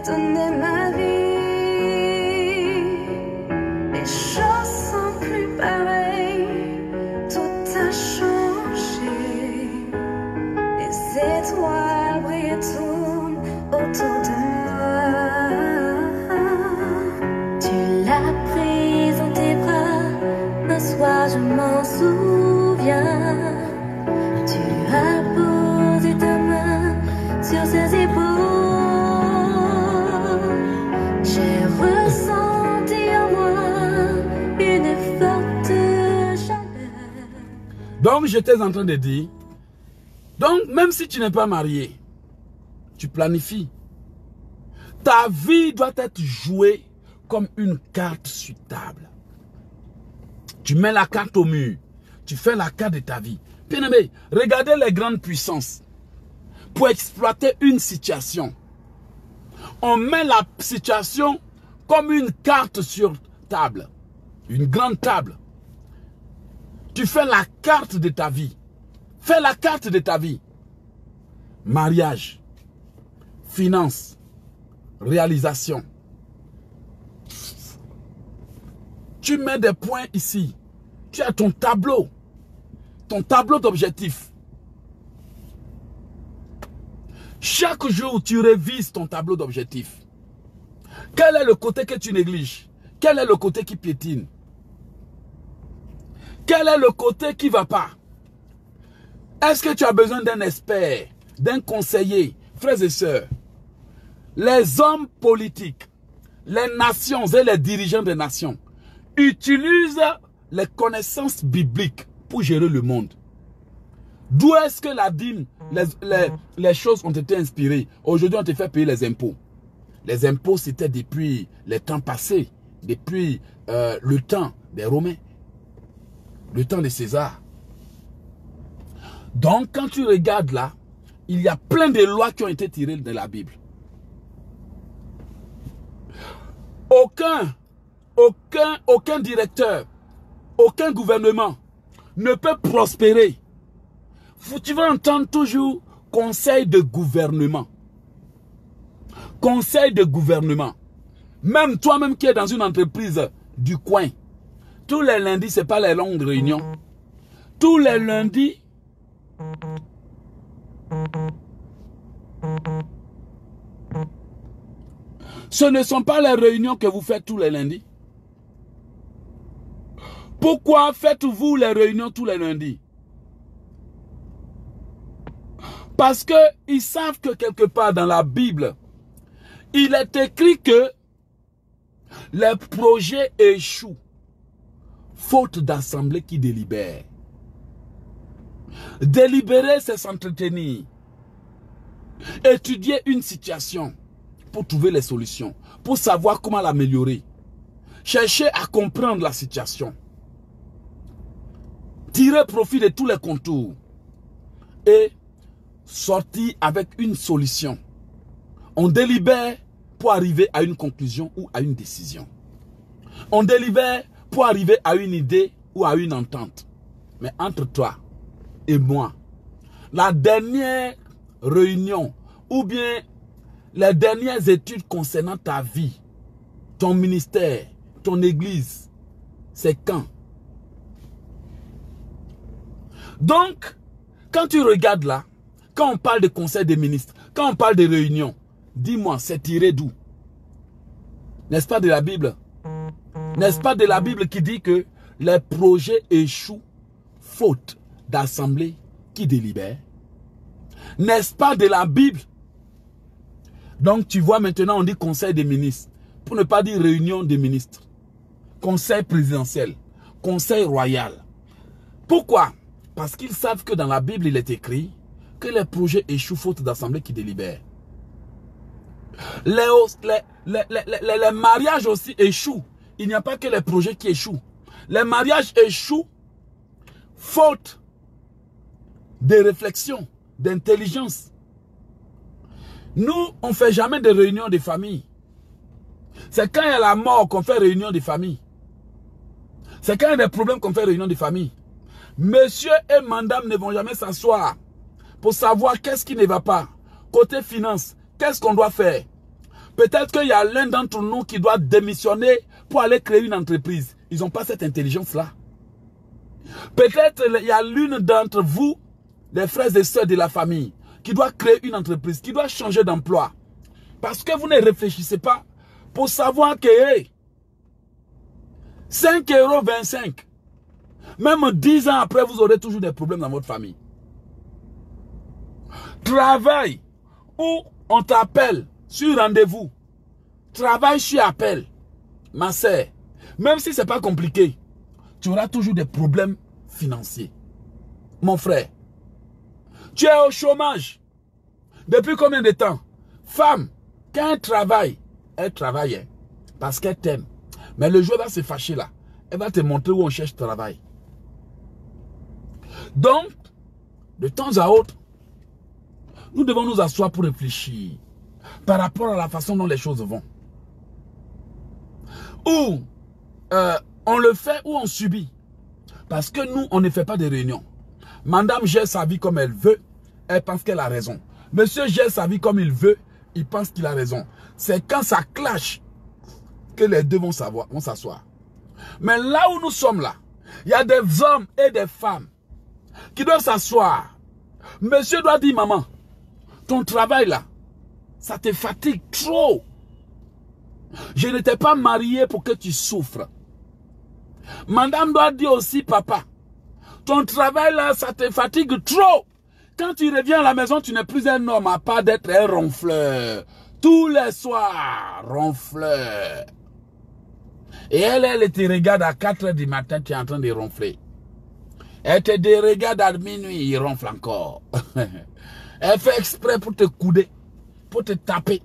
donné ma vie, les choses sont plus pareilles, tout a changé. Les étoiles brillent et tournent autour de moi. Tu l'as prise dans tes bras, un soir je m'en souviens. Tu as posé ta main sur ses épaules. J'ai ressenti en moi une forte chaleur. Donc, j'étais en train de dire, donc, même si tu n'es pas marié, tu planifies. Ta vie doit être jouée comme une carte sur table. Tu mets la carte au mur. Tu fais la carte de ta vie. Bien aimé, regardez les grandes puissances. Pour exploiter une situation, on met la situation comme une carte sur table. Une grande table. Tu fais la carte de ta vie. Fais la carte de ta vie. Mariage, finance, réalisation. Tu mets des points ici. Tu as ton tableau d'objectifs. Chaque jour, tu révises ton tableau d'objectifs. Quel est le côté que tu négliges? Quel est le côté qui piétine? Quel est le côté qui ne va pas? Est-ce que tu as besoin d'un expert, d'un conseiller? Frères et sœurs, les hommes politiques, les nations et les dirigeants des nations utilisent les connaissances bibliques pour gérer le monde. D'où est-ce que la dîme, les choses ont été inspirées? Aujourd'hui, on te fait payer les impôts. Les impôts, c'était depuis les temps passés, depuis le temps des Romains, le temps de César. Donc, quand tu regardes là, il y a plein de lois qui ont été tirées de la Bible. Aucun directeur, aucun gouvernement ne peut prospérer. Tu vas entendre toujours conseil de gouvernement. Conseil de gouvernement. Même toi-même qui es dans une entreprise du coin, tous les lundis, ce n'est pas les longues réunions. Tous les lundis, ce ne sont pas les réunions que vous faites tous les lundis. Pourquoi faites-vous les réunions tous les lundis? Parce qu'ils savent que quelque part dans la Bible, il est écrit que les projets échouent, faute d'assemblée qui délibère. Délibérer, c'est s'entretenir. Étudier une situation pour trouver les solutions, pour savoir comment l'améliorer. Chercher à comprendre la situation. Tirer profit de tous les contours. Et sortir avec une solution. On délibère pour arriver à une conclusion ou à une décision. On délibère pour arriver à une idée ou à une entente. Mais entre toi et moi, la dernière réunion ou bien les dernières études concernant ta vie, ton ministère, ton église, c'est quand? Donc, quand tu regardes là, quand on parle de conseil des ministres, quand on parle de réunions, dis-moi, c'est tiré d'où? N'est-ce pas de la Bible? N'est-ce pas de la Bible qui dit que les projets échouent faute d'assemblée qui délibère? N'est-ce pas de la Bible? Donc tu vois maintenant on dit conseil des ministres, pour ne pas dire réunion des ministres, conseil présidentiel, conseil royal. Pourquoi? Parce qu'ils savent que dans la Bible il est écrit que les projets échouent faute d'assemblée qui délibère. Les mariages aussi échouent. Il n'y a pas que les projets qui échouent. Les mariages échouent faute de réflexion, d'intelligence. Nous, on ne fait jamais de réunion de famille. C'est quand il y a la mort qu'on fait réunion de famille. C'est quand il y a des problèmes qu'on fait réunion de famille. Monsieur et madame ne vont jamais s'asseoir pour savoir qu'est-ce qui ne va pas. Côté finance, qu'est-ce qu'on doit faire? Peut-être qu'il y a l'un d'entre nous qui doit démissionner pour aller créer une entreprise. Ils n'ont pas cette intelligence-là. Peut-être il y a l'une d'entre vous, les frères et sœurs de la famille, qui doit créer une entreprise, qui doit changer d'emploi. Parce que vous ne réfléchissez pas pour savoir que 5,25 €, même 10 ans après, vous aurez toujours des problèmes dans votre famille. Travail où on t'appelle sur rendez-vous. Travail sur appel. Ma sœur, même si ce n'est pas compliqué, tu auras toujours des problèmes financiers. Mon frère, tu es au chômage. Depuis combien de temps? Femme, quand elle travaille parce qu'elle t'aime. Mais le jour va se fâcher là. Elle va te montrer où on cherche travail. Donc, de temps à autre, nous devons nous asseoir pour réfléchir par rapport à la façon dont les choses vont. Ou on le fait ou on subit. Parce que nous, on ne fait pas de réunions. Madame gère sa vie comme elle veut, elle pense qu'elle a raison. Monsieur gère sa vie comme il veut, il pense qu'il a raison. C'est quand ça clash que les deux vont s'asseoir. Mais là où nous sommes là, il y a des hommes et des femmes qui doivent s'asseoir. Monsieur doit dire, maman, ton travail là, ça te fatigue trop. Je ne t'ai pas marié pour que tu souffres. Madame doit dire aussi, papa, ton travail là, ça te fatigue trop. Quand tu reviens à la maison, tu n'es plus un homme à part d'être un ronfleur. Tous les soirs, ronfleur. Et elle te regarde à 4 h du matin, tu es en train de ronfler. Elle te regarde à minuit, il ronfle encore. Elle fait exprès pour te couder, pour te taper.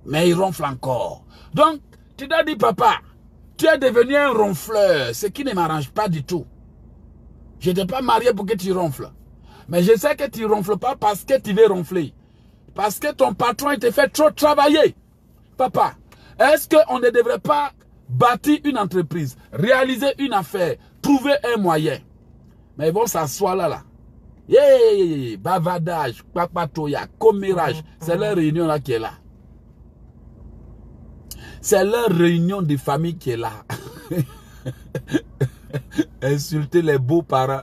Mais il ronfle encore. Donc, tu dois dire, papa, tu es devenu un ronfleur, ce qui ne m'arrange pas du tout. Je ne t'ai pas marié pour que tu ronfles. Mais je sais que tu ne ronfles pas parce que tu veux ronfler. Parce que ton patron te fait trop travailler. Papa, est-ce qu'on ne devrait pas bâtir une entreprise, réaliser une affaire, trouver un moyen? Mais ils vont s'asseoir là. Yeah, bavardage, papatoya, commérage. C'est leur réunion là qui est là. C'est leur réunion de famille qui est là. Insulter les beaux-parents.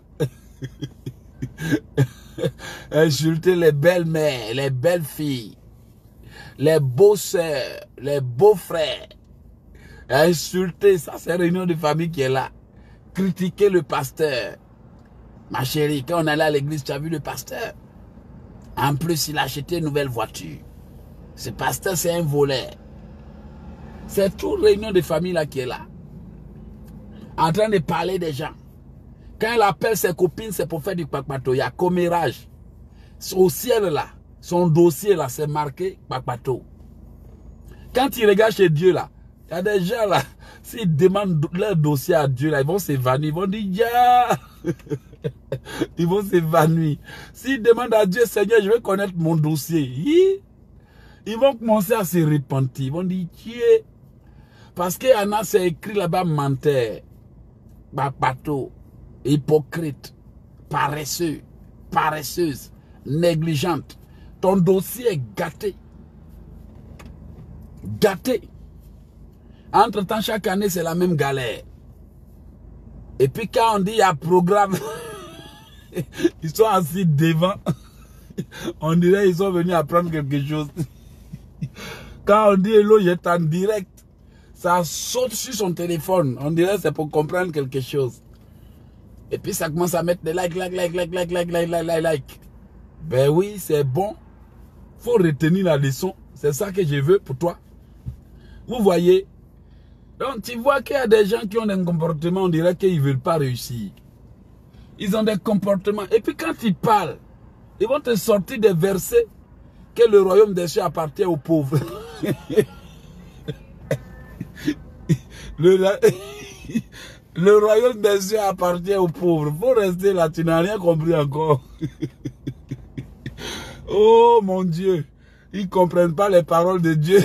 Insulter les belles-mères, les belles-filles, les beaux-sœurs, les beaux-frères. Insulter, ça c'est réunion de famille qui est là. Critiquer le pasteur. Ma chérie, quand on allait à l'église, tu as vu le pasteur? En plus, il a acheté une nouvelle voiture. Ce pasteur, c'est un voleur. C'est toute réunion de famille là qui est là. En train de parler des gens. Quand il appelle ses copines, c'est pour faire du kpakpato. Il y a commérage. Au ciel là, son dossier là, c'est marqué kpakpato. Quand il regarde chez Dieu là, il y a des gens là, s'ils demandent leur dossier à Dieu là, ils vont s'évanouir. Ils vont dire, yeah! Ils vont s'évanouir. S'ils demandent à Dieu, Seigneur, je veux connaître mon dossier. Ils vont commencer à se repentir. Ils vont dire, Dieu. Parce qu'il y en a, c'est écrit là-bas, menteur, kpakpato, hypocrite, paresseux, paresseuse, négligente. Ton dossier est gâté. Gâté. Entre-temps, chaque année, c'est la même galère. Et puis quand on dit il y a programme, ils sont assis devant. On dirait qu'ils sont venus apprendre quelque chose. Quand on dit hello, j'étais en direct. Ça saute sur son téléphone. On dirait que c'est pour comprendre quelque chose. Et puis ça commence à mettre des likes. Ben oui, c'est bon. Faut retenir la leçon. C'est ça que je veux pour toi. Vous voyez. Donc tu vois qu'il y a des gens qui ont un comportement, on dirait qu'ils ne veulent pas réussir. Ils ont des comportements. Et puis quand ils parlent, ils vont te sortir des versets que le royaume des cieux appartient aux pauvres. Le royaume des cieux appartient aux pauvres. Faut rester là, tu n'as rien compris encore. Oh mon Dieu. Ils ne comprennent pas les paroles de Dieu.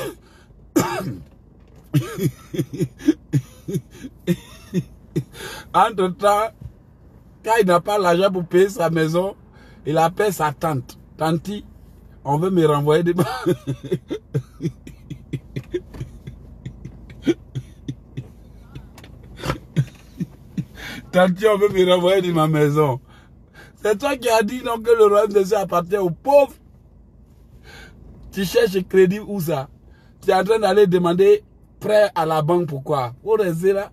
Entre-temps, quand il n'a pas l'argent pour payer sa maison, il appelle sa tante. Tanti, on veut me renvoyer des... Tanti, on veut me renvoyer de ma maison. C'est toi qui as dit non que le royaume des cieux appartient aux pauvres. Tu cherches crédit où ça? Tu es en train d'aller demander prêt à la banque, pourquoi? Faut rester là.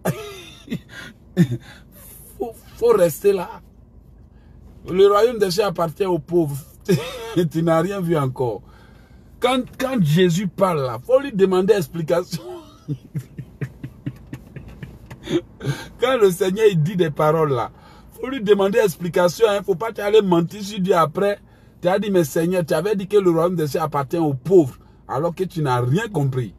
faut rester là. Le royaume des cieux appartient aux pauvres. Tu n'as rien vu encore. Quand Jésus parle là, faut lui demander explication. Quand le Seigneur il dit des paroles là, faut lui demander explication. Il ne faut pas aller mentir sur Dieu après. Tu as dit, mais Seigneur, tu avais dit que le royaume des cieux appartient aux pauvres, alors que tu n'as rien compris.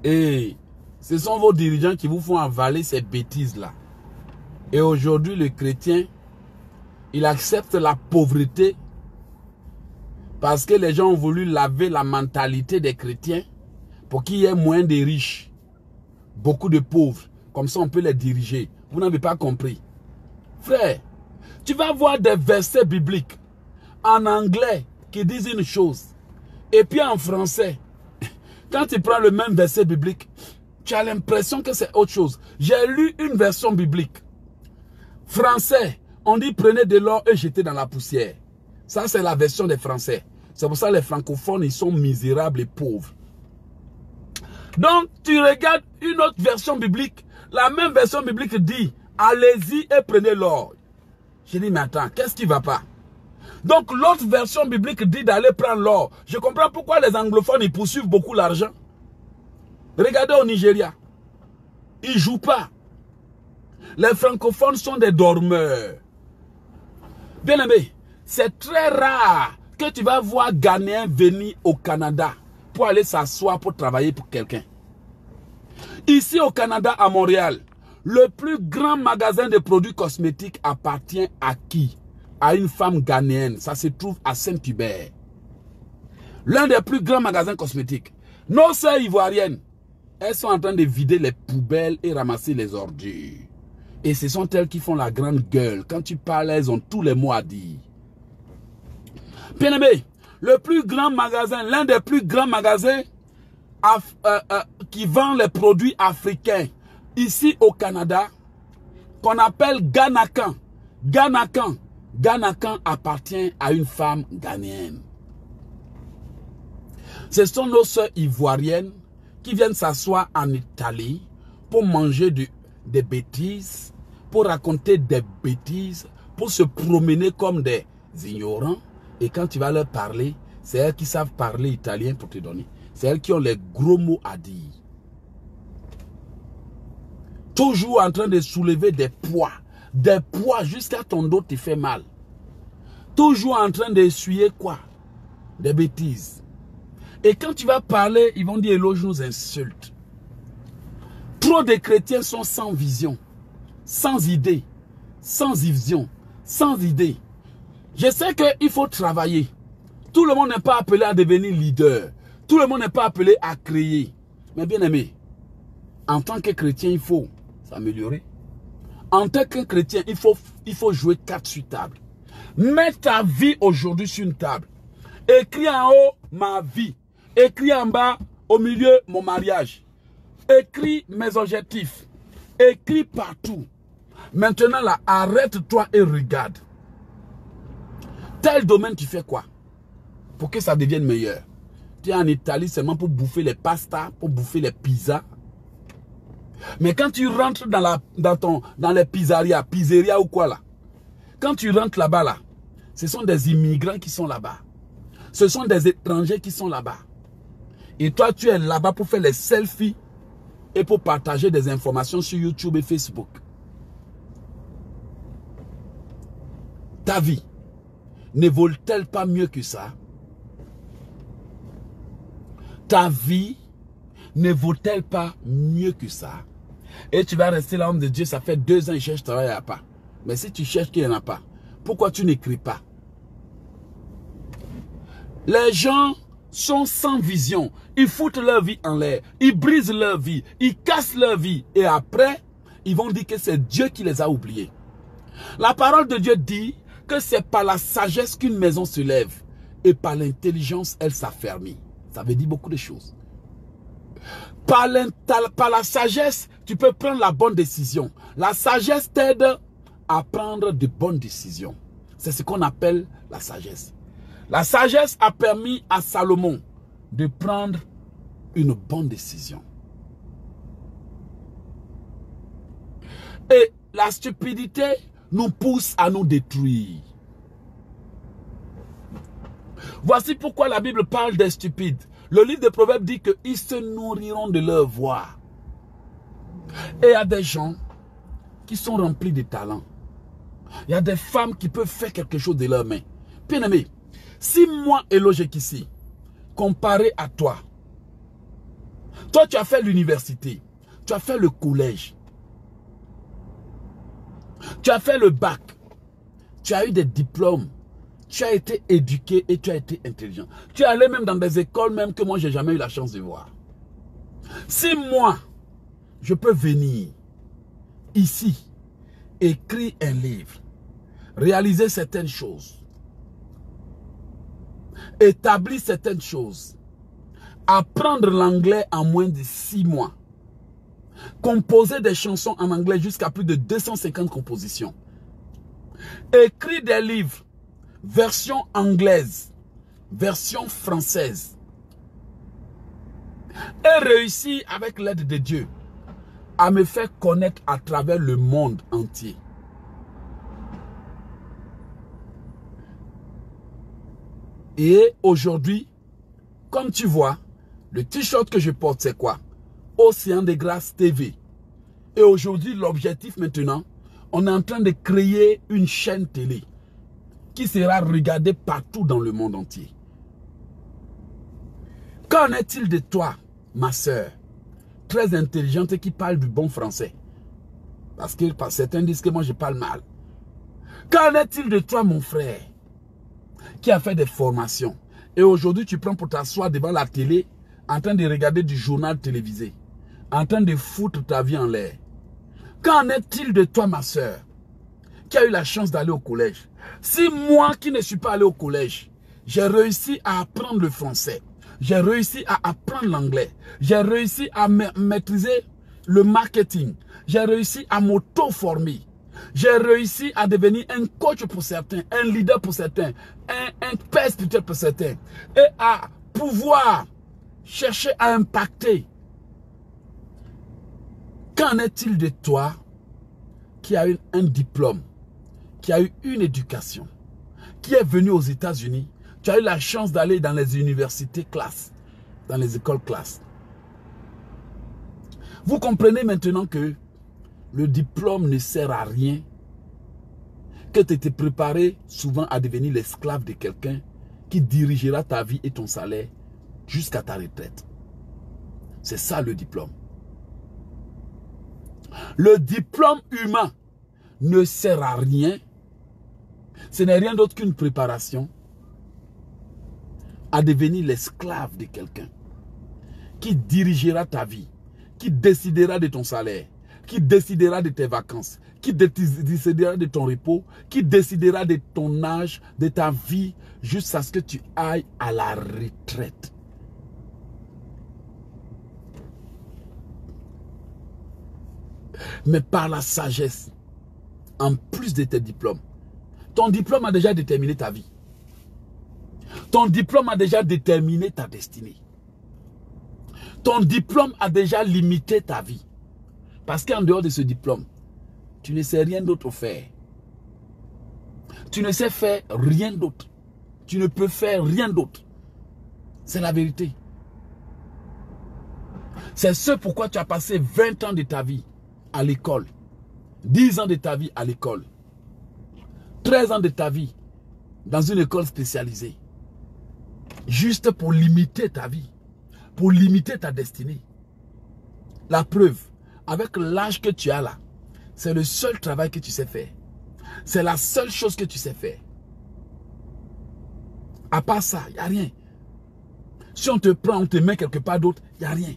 Et ce sont vos dirigeants qui vous font avaler ces bêtises-là. Et aujourd'hui, le chrétien, il accepte la pauvreté parce que les gens ont voulu laver la mentalité des chrétiens pour qu'il y ait moins de riches, beaucoup de pauvres. Comme ça, on peut les diriger. Vous n'avez pas compris. Frère, tu vas voir des versets bibliques en anglais qui disent une chose. Et puis en français, quand tu prends le même verset biblique, tu as l'impression que c'est autre chose. J'ai lu une version biblique. Français, on dit prenez de l'or et jetez dans la poussière. Ça, c'est la version des Français. C'est pour ça que les francophones, ils sont misérables et pauvres. Donc, tu regardes une autre version biblique. La même version biblique dit, allez-y et prenez l'or. Je dis, mais attends, qu'est-ce qui ne va pas? Donc l'autre version biblique dit d'aller prendre l'or. Je comprends pourquoi les anglophones ils poursuivent beaucoup l'argent. Regardez au Nigeria. Ils ne jouent pas. Les francophones sont des dormeurs. Bien aimé, c'est très rare que tu vas voir Ghanéen venir au Canada pour aller s'asseoir pour travailler pour quelqu'un. Ici au Canada, à Montréal, le plus grand magasin de produits cosmétiques appartient à qui? À une femme ghanéenne. Ça se trouve à Saint-Hubert. L'un des plus grands magasins cosmétiques. Nos sœurs ivoiriennes, elles sont en train de vider les poubelles et ramasser les ordures. Et ce sont elles qui font la grande gueule. Quand tu parles, elles ont tous les mots à dire. Bien aimé, le plus grand magasin, l'un des plus grands magasins qui vend les produits africains ici au Canada, qu'on appelle Ganakan. Ganakan. Ganakan appartient à une femme ghanéenne. Ce sont nos sœurs ivoiriennes qui viennent s'asseoir en Italie pour manger des bêtises, pour raconter des bêtises, pour se promener comme des ignorants. Et quand tu vas leur parler, c'est elles qui savent parler italien pour te donner. C'est elles qui ont les gros mots à dire. Toujours en train de soulever des poids jusqu'à ton dos te fait mal. Toujours en train d'essuyer quoi? Des bêtises. Et quand tu vas parler, ils vont dire éloge nous insulte. Trop de chrétiens sont sans vision, sans idée, sans vision, sans idée. Je sais qu'il faut travailler. Tout le monde n'est pas appelé à devenir leader. Tout le monde n'est pas appelé à créer. Mais bien aimé, en tant que chrétien, il faut s'améliorer. En tant que chrétien, il faut jouer 4 sur table. Mets ta vie aujourd'hui sur une table. Écris en haut ma vie. Écris en bas, au milieu, mon mariage. Écris mes objectifs. Écris partout. Maintenant là, arrête-toi et regarde. Tel domaine, tu fais quoi? Pour que ça devienne meilleur. Tu es en Italie seulement pour bouffer les pastas, pour bouffer les pizzas. Mais quand tu rentres dans les pizzeria ou quoi là, quand tu rentres là-bas là, ce sont des immigrants qui sont là-bas. Ce sont des étrangers qui sont là-bas. Et toi, tu es là-bas pour faire les selfies et pour partager des informations sur YouTube et Facebook. Ta vie ne vaut-elle pas mieux que ça? Ta vie ne vaut-elle pas mieux que ça? Et tu vas rester là, homme de Dieu, ça fait 2 ans, il cherche travail, il n'y a pas. Mais si tu cherches qu'il n'y en a pas, pourquoi tu n'écris pas? Les gens sont sans vision. Ils foutent leur vie en l'air. Ils brisent leur vie. Ils cassent leur vie. Et après, ils vont dire que c'est Dieu qui les a oubliés. La parole de Dieu dit que c'est par la sagesse qu'une maison se lève. Et par l'intelligence, elle s'affermit. Ça veut dire beaucoup de choses. Par la sagesse, tu peux prendre la bonne décision. La sagesse t'aide à prendre de bonnes décisions. C'est ce qu'on appelle la sagesse. La sagesse a permis à Salomon de prendre une bonne décision. Et la stupidité nous pousse à nous détruire. Voici pourquoi la Bible parle des stupides. Le livre des Proverbes dit qu'ils se nourriront de leur voix. Et il y a des gens qui sont remplis de talents. Il y a des femmes qui peuvent faire quelque chose de leurs mains. Bien aimé, si moi, Eloge Kissi, comparé à toi, toi tu as fait l'université, tu as fait le collège, tu as fait le bac, tu as eu des diplômes, tu as été éduqué et tu as été intelligent. Tu es allé même dans des écoles même que moi j'ai jamais eu la chance de voir. Si moi, je peux venir ici, écrire un livre, réaliser certaines choses, établir certaines choses, apprendre l'anglais en moins de 6 mois, composer des chansons en anglais jusqu'à plus de 250 compositions, écrire des livres, version anglaise, version française, et réussir avec l'aide de Dieu à me faire connaître à travers le monde entier. Et aujourd'hui, comme tu vois, le t-shirt que je porte, c'est quoi? Océan de Grâce TV. Et aujourd'hui, l'objectif maintenant, on est en train de créer une chaîne télé qui sera regardée partout dans le monde entier. Qu'en est-il de toi, ma soeur, très intelligente et qui parle du bon français? Parce que certains disent que moi je parle mal. Qu'en est-il de toi, mon frère, qui a fait des formations? Et aujourd'hui, tu prends pour t'asseoir devant la télé, en train de regarder du journal télévisé, en train de foutre ta vie en l'air. Qu'en est-il de toi, ma soeur, qui a eu la chance d'aller au collège? Si moi qui ne suis pas allé au collège, j'ai réussi à apprendre le français, j'ai réussi à apprendre l'anglais, j'ai réussi à maîtriser le marketing, j'ai réussi à m'auto-former, j'ai réussi à devenir un coach pour certains, un leader pour certains, un père spirituel pour certains, et à pouvoir chercher à impacter. Qu'en est-il de toi qui a eu un diplôme, qui a eu une éducation, qui est venu aux États-Unis, tu as eu la chance d'aller dans les universités classe, dans les écoles classe. Vous comprenez maintenant que le diplôme ne sert à rien, que tu t'es préparé souvent à devenir l'esclave de quelqu'un qui dirigera ta vie et ton salaire jusqu'à ta retraite. C'est ça le diplôme. Le diplôme humain ne sert à rien. Ce n'est rien d'autre qu'une préparation à devenir l'esclave de quelqu'un qui dirigera ta vie, qui décidera de ton salaire, qui décidera de tes vacances, qui décidera de ton repos, qui décidera de ton âge, de ta vie, jusqu'à ce que tu ailles à la retraite. Mais par la sagesse, en plus de tes diplômes, ton diplôme a déjà déterminé ta vie. Ton diplôme a déjà déterminé ta destinée. Ton diplôme a déjà limité ta vie. Parce qu'en dehors de ce diplôme, tu ne sais rien d'autre faire. Tu ne sais faire rien d'autre. Tu ne peux faire rien d'autre. C'est la vérité. C'est ce pourquoi tu as passé 20 ans de ta vie à l'école. 10 ans de ta vie à l'école. 13 ans de ta vie dans une école spécialisée. Juste pour limiter ta vie. Pour limiter ta destinée. La preuve, avec l'âge que tu as là, c'est le seul travail que tu sais faire. C'est la seule chose que tu sais faire. À part ça, il n'y a rien. Si on te prend, on te met quelque part d'autre, il n'y a rien.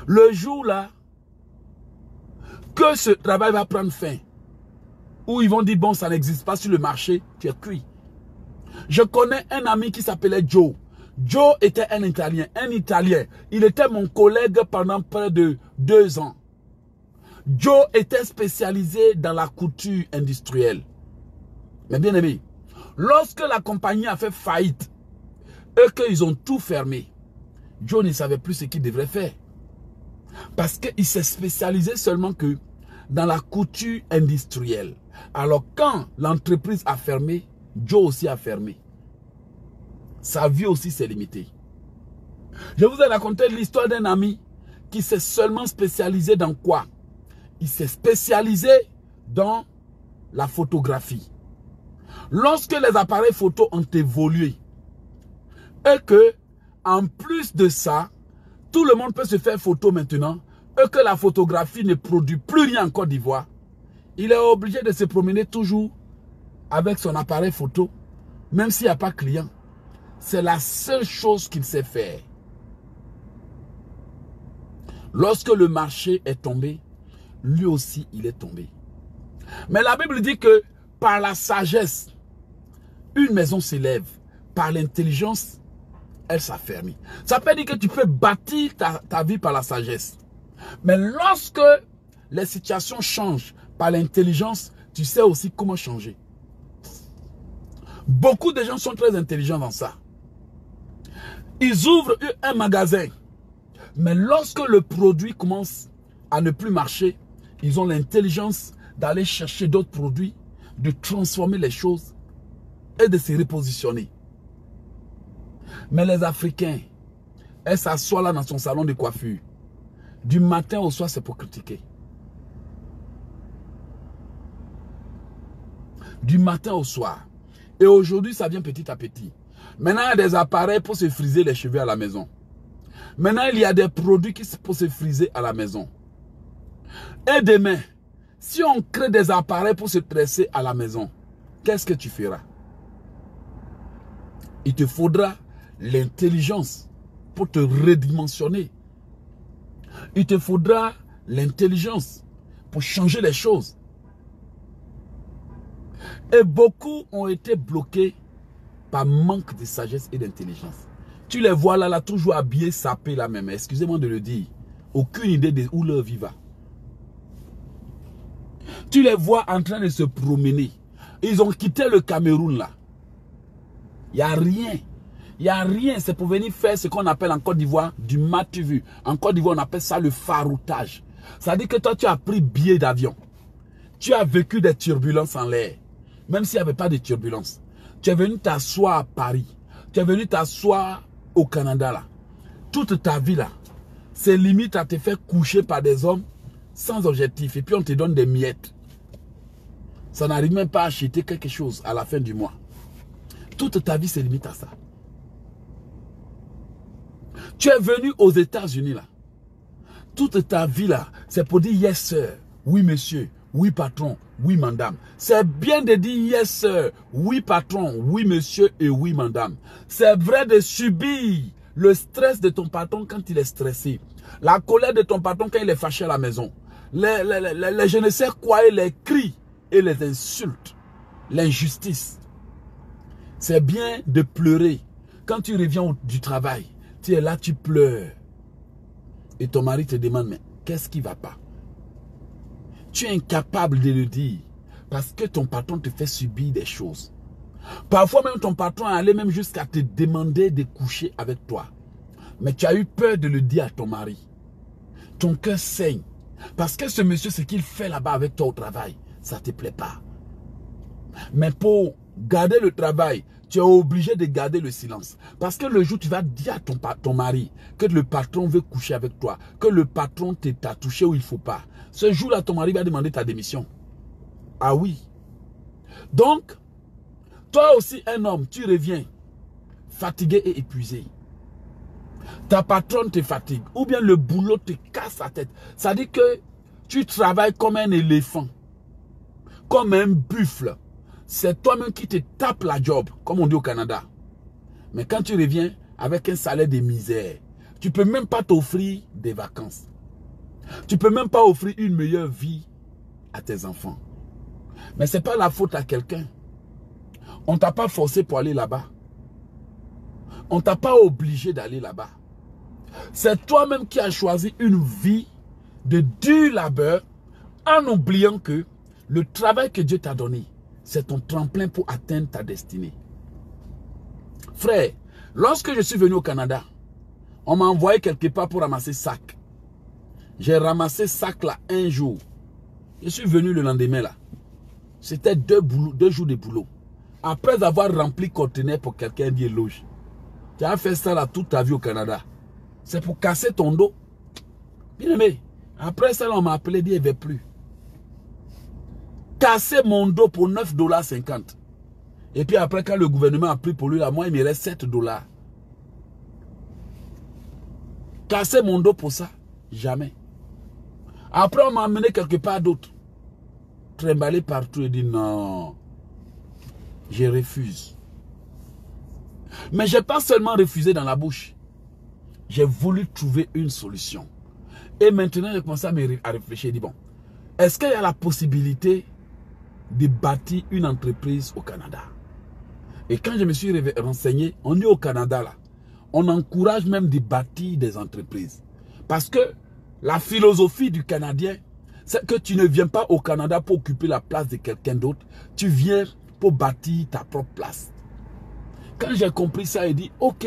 Le jour là, que ce travail va prendre fin, où ils vont dire, bon, ça n'existe pas sur le marché, tu es cuit. Je connais un ami qui s'appelait Joe. Joe était un Italien. Il était mon collègue pendant près de 2 ans. Joe était spécialisé dans la couture industrielle. Mais bien aimé, lorsque la compagnie a fait faillite, et qu'ils ont tout fermé, Joe ne savait plus ce qu'il devrait faire. Parce qu'il s'est spécialisé seulement que dans la couture industrielle. Alors quand l'entreprise a fermé, Joe aussi a fermé. Sa vie aussi s'est limitée. Je vous ai raconté l'histoire d'un ami qui s'est seulement spécialisé dans quoi? Il s'est spécialisé dans la photographie. Lorsque les appareils photo ont évolué et que, en plus de ça, tout le monde peut se faire photo maintenant et que la photographie ne produit plus rien en Côte d'Ivoire, il est obligé de se promener toujours avec son appareil photo, même s'il n'y a pas de client. C'est la seule chose qu'il sait faire. Lorsque le marché est tombé, lui aussi il est tombé. Mais la Bible dit que par la sagesse, une maison s'élève. Par l'intelligence, elle s'affermit. Ça peut dire que tu peux bâtir ta vie par la sagesse. Mais lorsque les situations changent par l'intelligence, tu sais aussi comment changer. Beaucoup de gens sont très intelligents dans ça. Ils ouvrent un magasin. Mais lorsque le produit commence à ne plus marcher, ils ont l'intelligence d'aller chercher d'autres produits, de transformer les choses et de se repositionner. Mais les Africains, elle s'assoit là dans son salon de coiffure. Du matin au soir, c'est pour critiquer. Du matin au soir. Et aujourd'hui, ça vient petit à petit. Maintenant, il y a des appareils pour se friser les cheveux à la maison. Maintenant, il y a des produits pour se friser à la maison. Et demain, si on crée des appareils pour se tresser à la maison, qu'est-ce que tu feras? Il te faudra l'intelligence pour te redimensionner. Il te faudra l'intelligence pour changer les choses. Et beaucoup ont été bloqués par manque de sagesse et d'intelligence. Tu les vois là, toujours habillés, sapés là même. Excusez-moi de le dire. Aucune idée de où leur vie va. Tu les vois en train de se promener. Ils ont quitté le Cameroun là. Il n'y a rien. Il n'y a rien. C'est pour venir faire ce qu'on appelle en Côte d'Ivoire du matu-vu. En Côte d'Ivoire, on appelle ça le faroutage. Ça veut dire que toi, tu as pris billet d'avion. Tu as vécu des turbulences en l'air. Même s'il n'y avait pas de turbulences. Tu es venu t'asseoir à Paris. Tu es venu t'asseoir au Canada là. Toute ta vie là. C'est limite à te faire coucher par des hommes sans objectif. Et puis on te donne des miettes. Ça n'arrive même pas à acheter quelque chose à la fin du mois. Toute ta vie, c'est limite à ça. Tu es venu aux États-Unis là. Toute ta vie là, c'est pour dire yes sir, oui monsieur, oui patron, oui madame. C'est bien de dire yes sir, oui patron, oui monsieur et oui madame. C'est vrai de subir le stress de ton patron quand il est stressé. La colère de ton patron quand il est fâché à la maison. Les je ne sais quoi et les cris et les insultes. L'injustice. C'est bien de pleurer. Quand tu reviens du travail, tu es là, tu pleures. Et ton mari te demande, mais qu'est-ce qui ne va pas? Tu es incapable de le dire. Parce que ton patron te fait subir des choses. Parfois même ton patron allait même jusqu'à te demander de coucher avec toi. Mais tu as eu peur de le dire à ton mari. Ton cœur saigne. Parce que ce monsieur, ce qu'il fait là-bas avec toi au travail, ça ne te plaît pas. Mais pour garder le travail, tu es obligé de garder le silence. Parce que le jour où tu vas dire à ton mari que le patron veut coucher avec toi, que le patron t'a touché où il ne faut pas, ce jour-là, ton mari va demander ta démission. Ah oui. Donc, toi aussi, un homme, tu reviens fatigué et épuisé. Ta patronne te fatigue. Ou bien le boulot te casse la tête. Ça dit que tu travailles comme un éléphant. Comme un buffle. C'est toi-même qui te tape la job, comme on dit au Canada. Mais quand tu reviens avec un salaire de misère, tu ne peux même pas t'offrir des vacances. Tu ne peux même pas offrir une meilleure vie à tes enfants. Mais ce n'est pas la faute à quelqu'un. On ne t'a pas forcé pour aller là-bas. On ne t'a pas obligé d'aller là-bas. C'est toi-même qui as choisi une vie de dur labeur en oubliant que le travail que Dieu t'a donné, c'est ton tremplin pour atteindre ta destinée. Frère, lorsque je suis venu au Canada, on m'a envoyé quelque part pour ramasser sac. J'ai ramassé sac là un jour. Je suis venu le lendemain là. C'était 2 jours de boulot. Après avoir rempli conteneur pour quelqu'un dit loge. Tu as fait ça là toute ta vie au Canada. C'est pour casser ton dos. Bien aimé. Après ça, on m'a appelé, dit il ne veut plus. Casser mon dos pour 9,50 $. Et puis après, quand le gouvernement a pris pour lui, là, moi, il me reste 7 $. Casser mon dos pour ça, jamais. Après, on m'a amené quelque part d'autre. Trimballé partout et dit non. Je refuse. Mais je n'ai pas seulement refusé dans la bouche. J'ai voulu trouver une solution. Et maintenant, j'ai commencé à réfléchir. Dit bon, est-ce qu'il y a la possibilité de bâtir une entreprise au Canada? Et quand je me suis renseigné, on est au Canada là. On encourage même de bâtir des entreprises. Parce que la philosophie du Canadien, c'est que tu ne viens pas au Canada pour occuper la place de quelqu'un d'autre. Tu viens pour bâtir ta propre place. Quand j'ai compris ça, il dit, ok,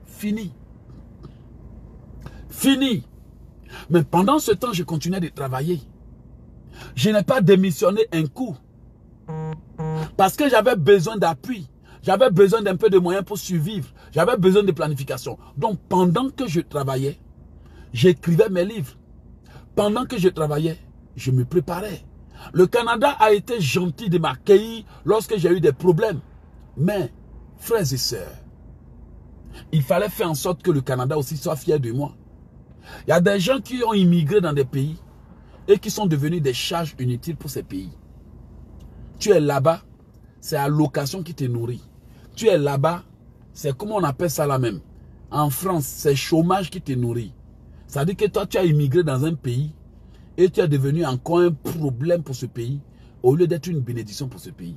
fini. Fini. Mais pendant ce temps, je continuais de travailler. Je n'ai pas démissionné un coup. Parce que j'avais besoin d'appui. J'avais besoin d'un peu de moyens pour survivre. J'avais besoin de planification. Donc, pendant que je travaillais, j'écrivais mes livres. Pendant que je travaillais, je me préparais. Le Canada a été gentil de m'accueillir lorsque j'ai eu des problèmes. Mais, frères et sœurs, il fallait faire en sorte que le Canada aussi soit fier de moi. Il y a des gens qui ont immigré dans des pays et qui sont devenus des charges inutiles pour ces pays. Tu es là-bas, c'est à location qui te nourrit. Tu es là-bas, c'est comment on appelle ça là même. En France, c'est chômage qui te nourrit. Ça veut dire que toi, tu as immigré dans un pays et tu es devenu encore un problème pour ce pays au lieu d'être une bénédiction pour ce pays.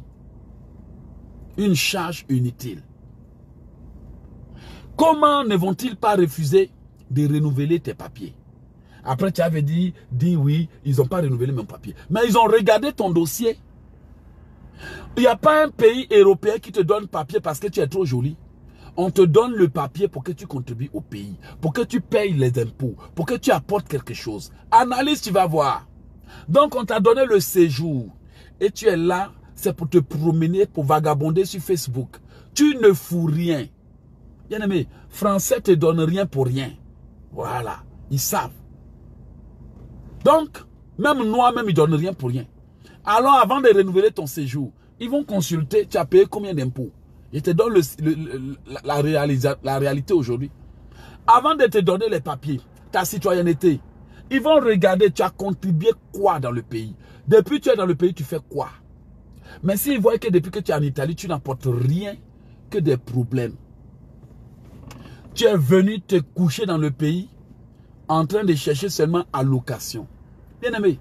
Une charge inutile. Comment ne vont-ils pas refuser de renouveler tes papiers? Après, tu avais dit oui, ils n'ont pas renouvelé mes papiers. Mais ils ont regardé ton dossier. Il n'y a pas un pays européen qui te donne papier parce que tu es trop joli. On te donne le papier pour que tu contribues au pays, pour que tu payes les impôts, pour que tu apportes quelque chose. Analyse, tu vas voir. Donc, on t'a donné le séjour. Et tu es là, c'est pour te promener, pour vagabonder sur Facebook. Tu ne fous rien. Bien aimé, Français te donnent rien pour rien. Voilà, ils savent. Donc, même Noirs, même ils ne donnent rien pour rien. Alors, avant de renouveler ton séjour, ils vont consulter, tu as payé combien d'impôts. Je te donne la réalité aujourd'hui. Avant de te donner les papiers, ta citoyenneté, ils vont regarder, tu as contribué quoi dans le pays. Depuis que tu es dans le pays, tu fais quoi. Mais s'ils voient que depuis que tu es en Italie, tu n'apportes rien que des problèmes. Tu es venu te coucher dans le pays en train de chercher seulement allocation. Bien aimé,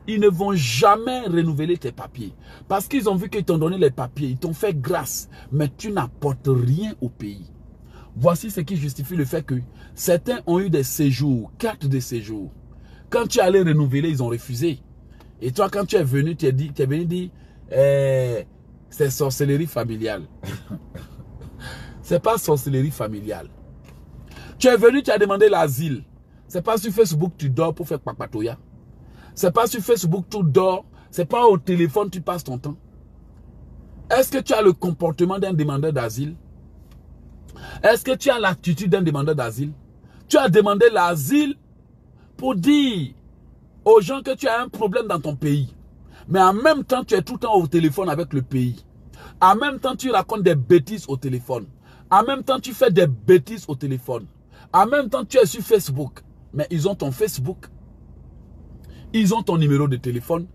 ils ne vont jamais renouveler tes papiers. Parce qu'ils ont vu qu'ils t'ont donné les papiers, ils t'ont fait grâce, mais tu n'apportes rien au pays. Voici ce qui justifie le fait que certains ont eu des séjours, cartes de séjour. Quand tu allais renouveler, ils ont refusé. Et toi, quand tu es venu, tu es venu dire, c'est sorcellerie familiale. C'est pas sorcellerie familiale. Tu es venu, tu as demandé l'asile. C'est pas sur Facebook tu dors pour faire papatoya. C'est pas sur Facebook tu dors. C'est pas au téléphone tu passes ton temps. Est-ce que tu as le comportement d'un demandeur d'asile? Est-ce que tu as l'attitude d'un demandeur d'asile? Tu as demandé l'asile pour dire aux gens que tu as un problème dans ton pays. Mais en même temps, tu es tout le temps au téléphone avec le pays. En même temps, tu racontes des bêtises au téléphone. En même temps, tu fais des bêtises au téléphone. En même temps, tu es sur Facebook. Mais ils ont ton Facebook. Ils ont ton numéro de téléphone.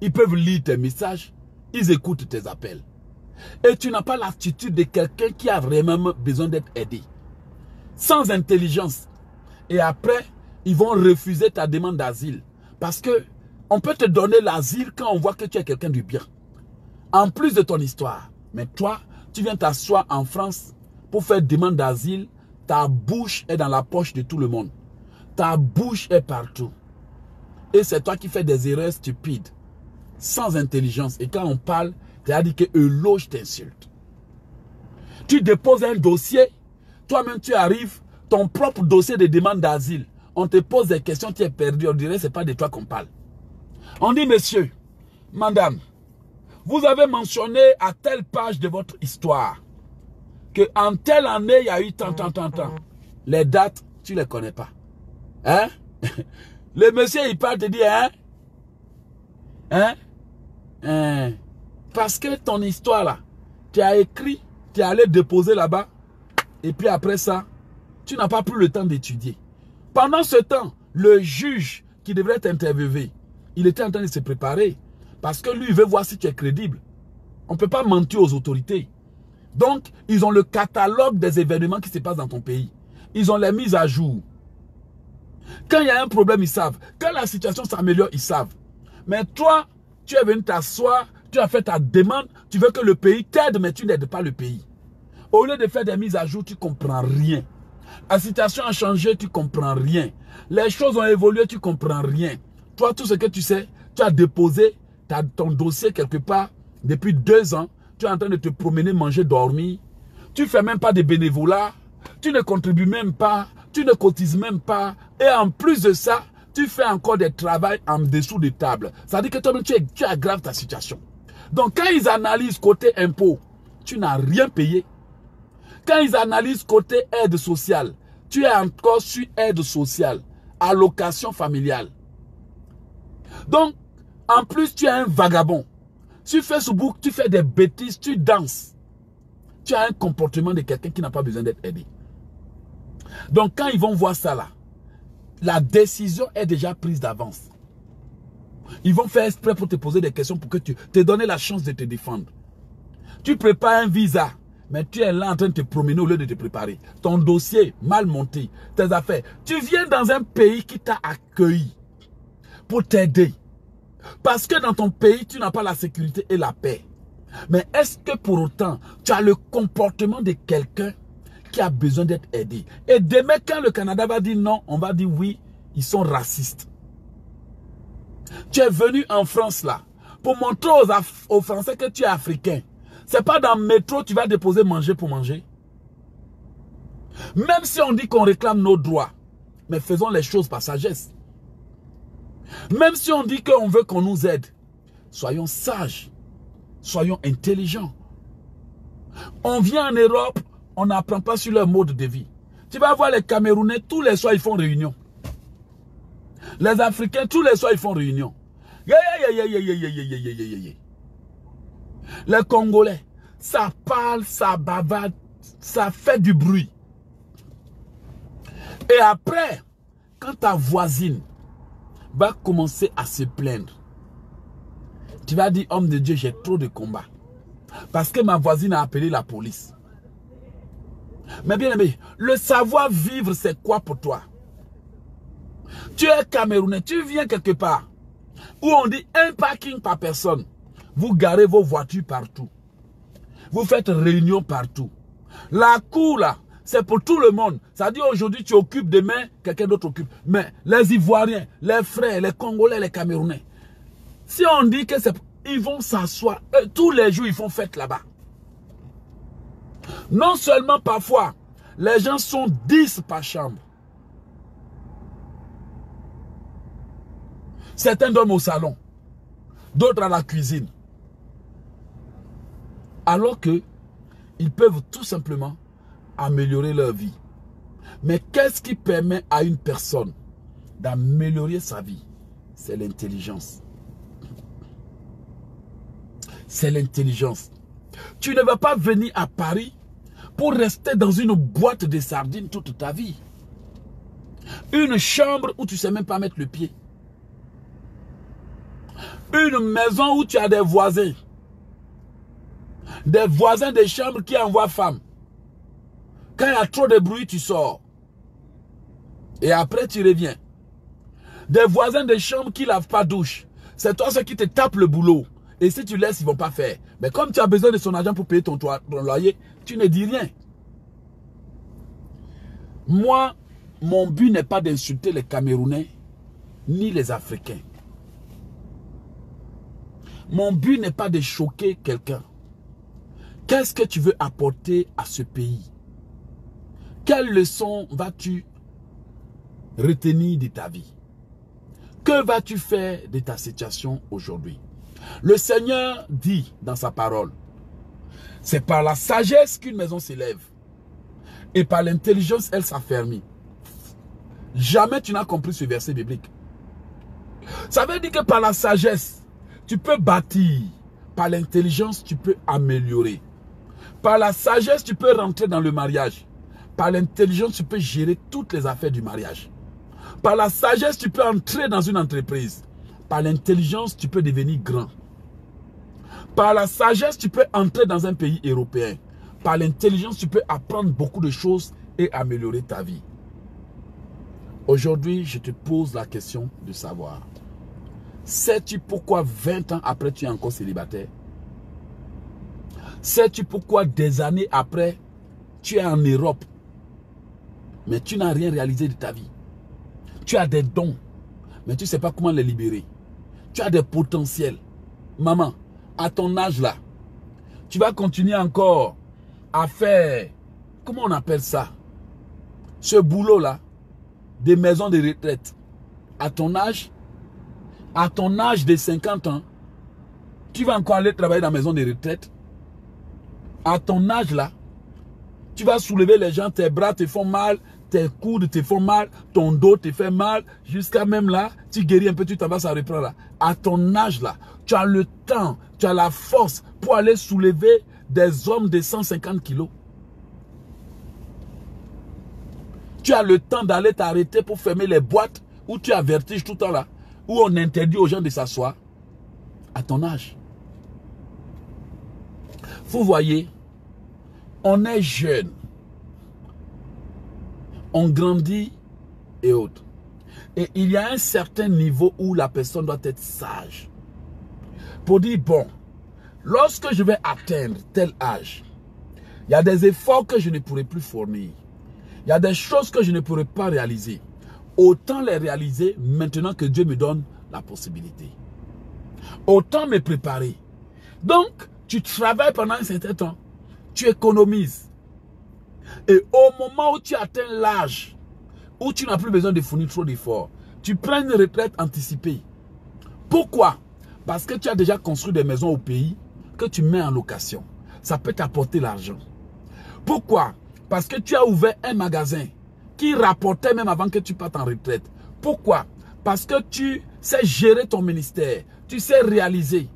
Ils peuvent lire tes messages. Ils écoutent tes appels. Et tu n'as pas l'attitude de quelqu'un qui a vraiment besoin d'être aidé. Sans intelligence. Et après, ils vont refuser ta demande d'asile. Parce que on peut te donner l'asile quand on voit que tu es quelqu'un du bien. En plus de ton histoire. Mais toi, tu viens t'asseoir en France pour faire demande d'asile. Ta bouche est dans la poche de tout le monde. Ta bouche est partout. Et c'est toi qui fais des erreurs stupides. Sans intelligence. Et quand on parle, tu as dit que loge t'insulte. Tu déposes un dossier. Toi-même, tu arrives. Ton propre dossier de demande d'asile. On te pose des questions, tu es perdu. On dirait que ce n'est pas de toi qu'on parle. On dit, monsieur, madame, vous avez mentionné à telle page de votre histoire qu'en telle année, il y a eu tant. Les dates, tu ne les connais pas. Hein? Le monsieur, il parle, te dit, parce que ton histoire là, tu as écrit, tu es allé déposer là-bas, et puis après ça, tu n'as pas pris le temps d'étudier. Pendant ce temps, le juge qui devrait t'interviewer, il était en train de se préparer, parce que lui, il veut voir si tu es crédible. On ne peut pas mentir aux autorités. Donc, ils ont le catalogue des événements qui se passent dans ton pays. Ils ont les mises à jour. Quand il y a un problème, ils savent. Quand la situation s'améliore, ils savent. Mais toi, tu es venu t'asseoir, tu as fait ta demande, tu veux que le pays t'aide, mais tu n'aides pas le pays. Au lieu de faire des mises à jour, tu ne comprends rien. La situation a changé, tu ne comprends rien. Les choses ont évolué, tu ne comprends rien. Toi, tout ce que tu sais, tu as déposé ton dossier quelque part depuis 2 ans. Tu es en train de te promener, manger, dormir. Tu ne fais même pas de bénévolat. Tu ne contribues même pas. Tu ne cotises même pas. Et en plus de ça, tu fais encore des travaux en dessous de table. Ça veut dire que toi-même, tu aggraves ta situation. Donc, quand ils analysent côté impôt, tu n'as rien payé. Quand ils analysent côté aide sociale, tu es encore sur aide sociale, allocation familiale. Donc, en plus, tu es un vagabond. Sur Facebook, tu fais des bêtises, tu danses. Tu as un comportement de quelqu'un qui n'a pas besoin d'être aidé. Donc, quand ils vont voir ça là, la décision est déjà prise d'avance. Ils vont faire exprès pour te poser des questions pour que tu te donnes la chance de te défendre. Tu prépares un visa, mais tu es là en train de te promener au lieu de te préparer. Ton dossier mal monté, tes affaires. Tu viens dans un pays qui t'a accueilli pour t'aider. Parce que dans ton pays, tu n'as pas la sécurité et la paix. Mais est-ce que pour autant, tu as le comportement de quelqu'un qui a besoin d'être aidé? Et demain, quand le Canada va dire non, on va dire oui, ils sont racistes. Tu es venu en France là, pour montrer aux Français que tu es africain. C'est pas dans le métro tu vas déposer manger pour manger. Même si on dit qu'on réclame nos droits, mais faisons les choses par sagesse. Même si on dit qu'on veut qu'on nous aide, soyons sages, soyons intelligents. On vient en Europe, on n'apprend pas sur leur mode de vie. Tu vas voir les Camerounais, tous les soirs ils font réunion. Les Africains, tous les soirs ils font réunion. Les Congolais, ça parle, ça bavade, ça fait du bruit. Et après, quand ta voisine va commencer à se plaindre, tu vas dire, homme de Dieu, j'ai trop de combats. Parce que ma voisine a appelé la police. Mais bien aimé, le savoir-vivre, c'est quoi pour toi? Tu es Camerounais, tu viens quelque part où on dit un parking par personne. Vous garez vos voitures partout. Vous faites réunion partout. La cour là, c'est pour tout le monde. Ça dit aujourd'hui tu occupes, demain quelqu'un d'autre occupe. Mais les Ivoiriens, les frères, les Congolais, les Camerounais, si on dit que c'est... Ils vont s'asseoir. Tous les jours, ils font fête là-bas. Non seulement parfois, les gens sont 10 par chambre. Certains dorment au salon. D'autres à la cuisine. Alors que ils peuvent tout simplement améliorer leur vie. Mais qu'est-ce qui permet à une personne d'améliorer sa vie? C'est l'intelligence. C'est l'intelligence. Tu ne vas pas venir à Paris pour rester dans une boîte de sardines toute ta vie. Une chambre où tu ne sais même pas mettre le pied. Une maison où tu as des voisins. Des voisins de chambre qui envoient femme. Quand il y a trop de bruit, tu sors. Et après, tu reviens. Des voisins de chambre qui ne lavent pas douche. C'est toi ceux qui te tapent le boulot. Et si tu laisses, ils ne vont pas faire. Mais comme tu as besoin de son argent pour payer ton loyer, tu ne dis rien. Moi, mon but n'est pas d'insulter les Camerounais ni les Africains. Mon but n'est pas de choquer quelqu'un. Qu'est-ce que tu veux apporter à ce pays? Quelle leçon vas-tu retenir de ta vie? Que vas-tu faire de ta situation aujourd'hui? Le Seigneur dit dans sa parole, c'est par la sagesse qu'une maison s'élève et par l'intelligence elle s'affermit. Jamais tu n'as compris ce verset biblique. Ça veut dire que par la sagesse, tu peux bâtir. Par l'intelligence, tu peux améliorer. Par la sagesse, tu peux rentrer dans le mariage. Par l'intelligence, tu peux gérer toutes les affaires du mariage. Par la sagesse, tu peux entrer dans une entreprise. Par l'intelligence, tu peux devenir grand. Par la sagesse, tu peux entrer dans un pays européen. Par l'intelligence, tu peux apprendre beaucoup de choses et améliorer ta vie. Aujourd'hui, je te pose la question de savoir, sais-tu pourquoi 20 ans après, tu es encore célibataire? Sais-tu pourquoi des années après, tu es en Europe, mais tu n'as rien réalisé de ta vie? Tu as des dons, mais tu ne sais pas comment les libérer. Tu as des potentiels. Maman, à ton âge là, tu vas continuer encore à faire, comment on appelle ça? Ce boulot là, des maisons de retraite. À ton âge de 50 ans, tu vas encore aller travailler dans la maison de retraite. À ton âge là, tu vas soulever les gens, tes bras te font mal, tes coudes te font mal, ton dos te fait mal, jusqu'à même là, tu guéris un peu, tu t'en vas, ça reprend là. À ton âge là, tu as le temps, tu as la force pour aller soulever des hommes de 150 kilos. Tu as le temps d'aller t'arrêter pour fermer les boîtes où tu as vertige tout le temps là, où on interdit aux gens de s'asseoir. À ton âge. Vous voyez, on est jeune, on grandit et autres. Et il y a un certain niveau où la personne doit être sage. Pour dire, bon, lorsque je vais atteindre tel âge, il y a des efforts que je ne pourrai plus fournir. Il y a des choses que je ne pourrai pas réaliser. Autant les réaliser maintenant que Dieu me donne la possibilité. Autant me préparer. Donc, tu travailles pendant un certain temps. Tu économises. Et au moment où tu atteins l'âge, où tu n'as plus besoin de fournir trop d'efforts, tu prends une retraite anticipée. Pourquoi? Parce que tu as déjà construit des maisons au pays que tu mets en location. Ça peut t'apporter l'argent. Pourquoi? Parce que tu as ouvert un magasin qui rapportait même avant que tu partes en retraite. Pourquoi? Parce que tu sais gérer ton ministère. Tu sais réaliser.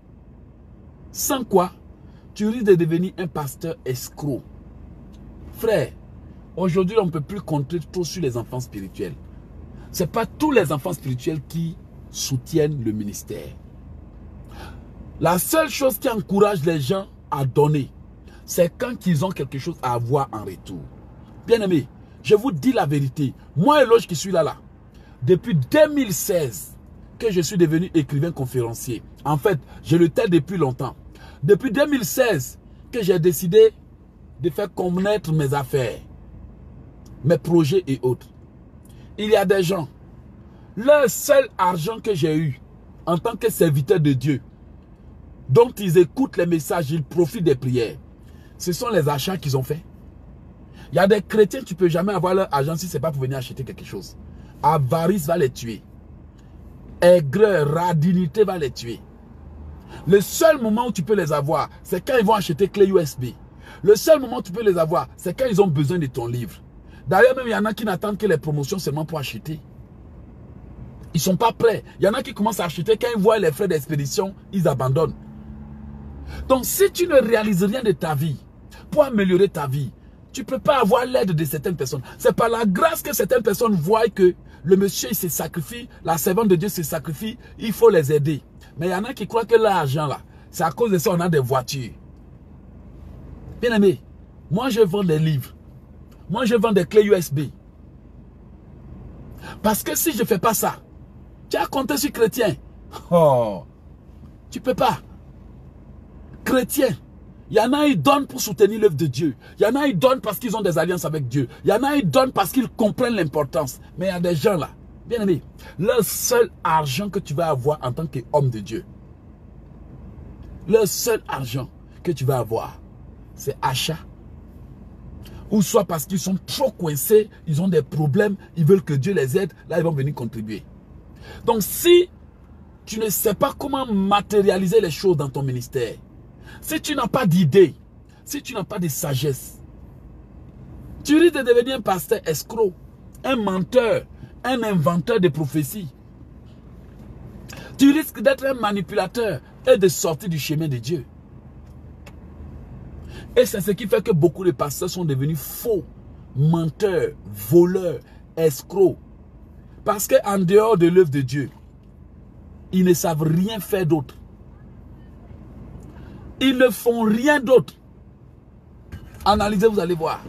Sans quoi, tu risques de devenir un pasteur escroc. Frère, aujourd'hui, on ne peut plus compter trop sur les enfants spirituels. Ce n'est pas tous les enfants spirituels qui soutiennent le ministère. La seule chose qui encourage les gens à donner, c'est quand ils ont quelque chose à avoir en retour. Bien aimé, je vous dis la vérité. Moi, Eloge qui suis là, depuis 2016 que je suis devenu écrivain conférencier. En fait, je le tais depuis longtemps. Depuis 2016 que j'ai décidé de faire connaître mes affaires, mes projets et autres. Il y a des gens, le seul argent que j'ai eu en tant que serviteur de Dieu, dont ils écoutent les messages, ils profitent des prières, ce sont les achats qu'ils ont faits. Il y a des chrétiens, tu ne peux jamais avoir leur argent si ce n'est pas pour venir acheter quelque chose. Avarice va les tuer. Aigreur, radinité va les tuer. Le seul moment où tu peux les avoir, c'est quand ils vont acheter clé USB. Le seul moment où tu peux les avoir, c'est quand ils ont besoin de ton livre. D'ailleurs, même il y en a qui n'attendent que les promotions seulement pour acheter. Ils ne sont pas prêts. Il y en a qui commencent à acheter, quand ils voient les frais d'expédition, ils abandonnent. Donc, si tu ne réalises rien de ta vie, pour améliorer ta vie, tu ne peux pas avoir l'aide de certaines personnes. C'est par la grâce que certaines personnes voient que le monsieur il se sacrifie, la servante de Dieu se sacrifie, il faut les aider. Mais il y en a qui croient que l'argent là, c'est à cause de ça qu'on a des voitures. Bien aimé, moi je vends des livres. Moi je vends des clés USB. Parce que si je ne fais pas ça, tu as compté sur chrétien. Oh, tu ne peux pas. Chrétien, il y en a, ils donnent pour soutenir l'œuvre de Dieu. Il y en a, ils donnent parce qu'ils ont des alliances avec Dieu. Il y en a, ils donnent parce qu'ils comprennent l'importance. Mais il y a des gens là, bien aimé, le seul argent que tu vas avoir en tant qu'homme de Dieu, le seul argent que tu vas avoir, c'est achat. Ou soit parce qu'ils sont trop coincés, ils ont des problèmes, ils veulent que Dieu les aide, là ils vont venir contribuer. Donc si tu ne sais pas comment matérialiser les choses dans ton ministère, si tu n'as pas d'idée, si tu n'as pas de sagesse, tu risques de devenir un pasteur escroc, un menteur, un inventeur de prophéties. Tu risques d'être un manipulateur et de sortir du chemin de Dieu. Et c'est ce qui fait que beaucoup de pasteurs sont devenus faux, menteurs, voleurs, escrocs. Parce qu'en dehors de l'œuvre de Dieu, ils ne savent rien faire d'autre. Ils ne font rien d'autre. Analysez, vous allez voir.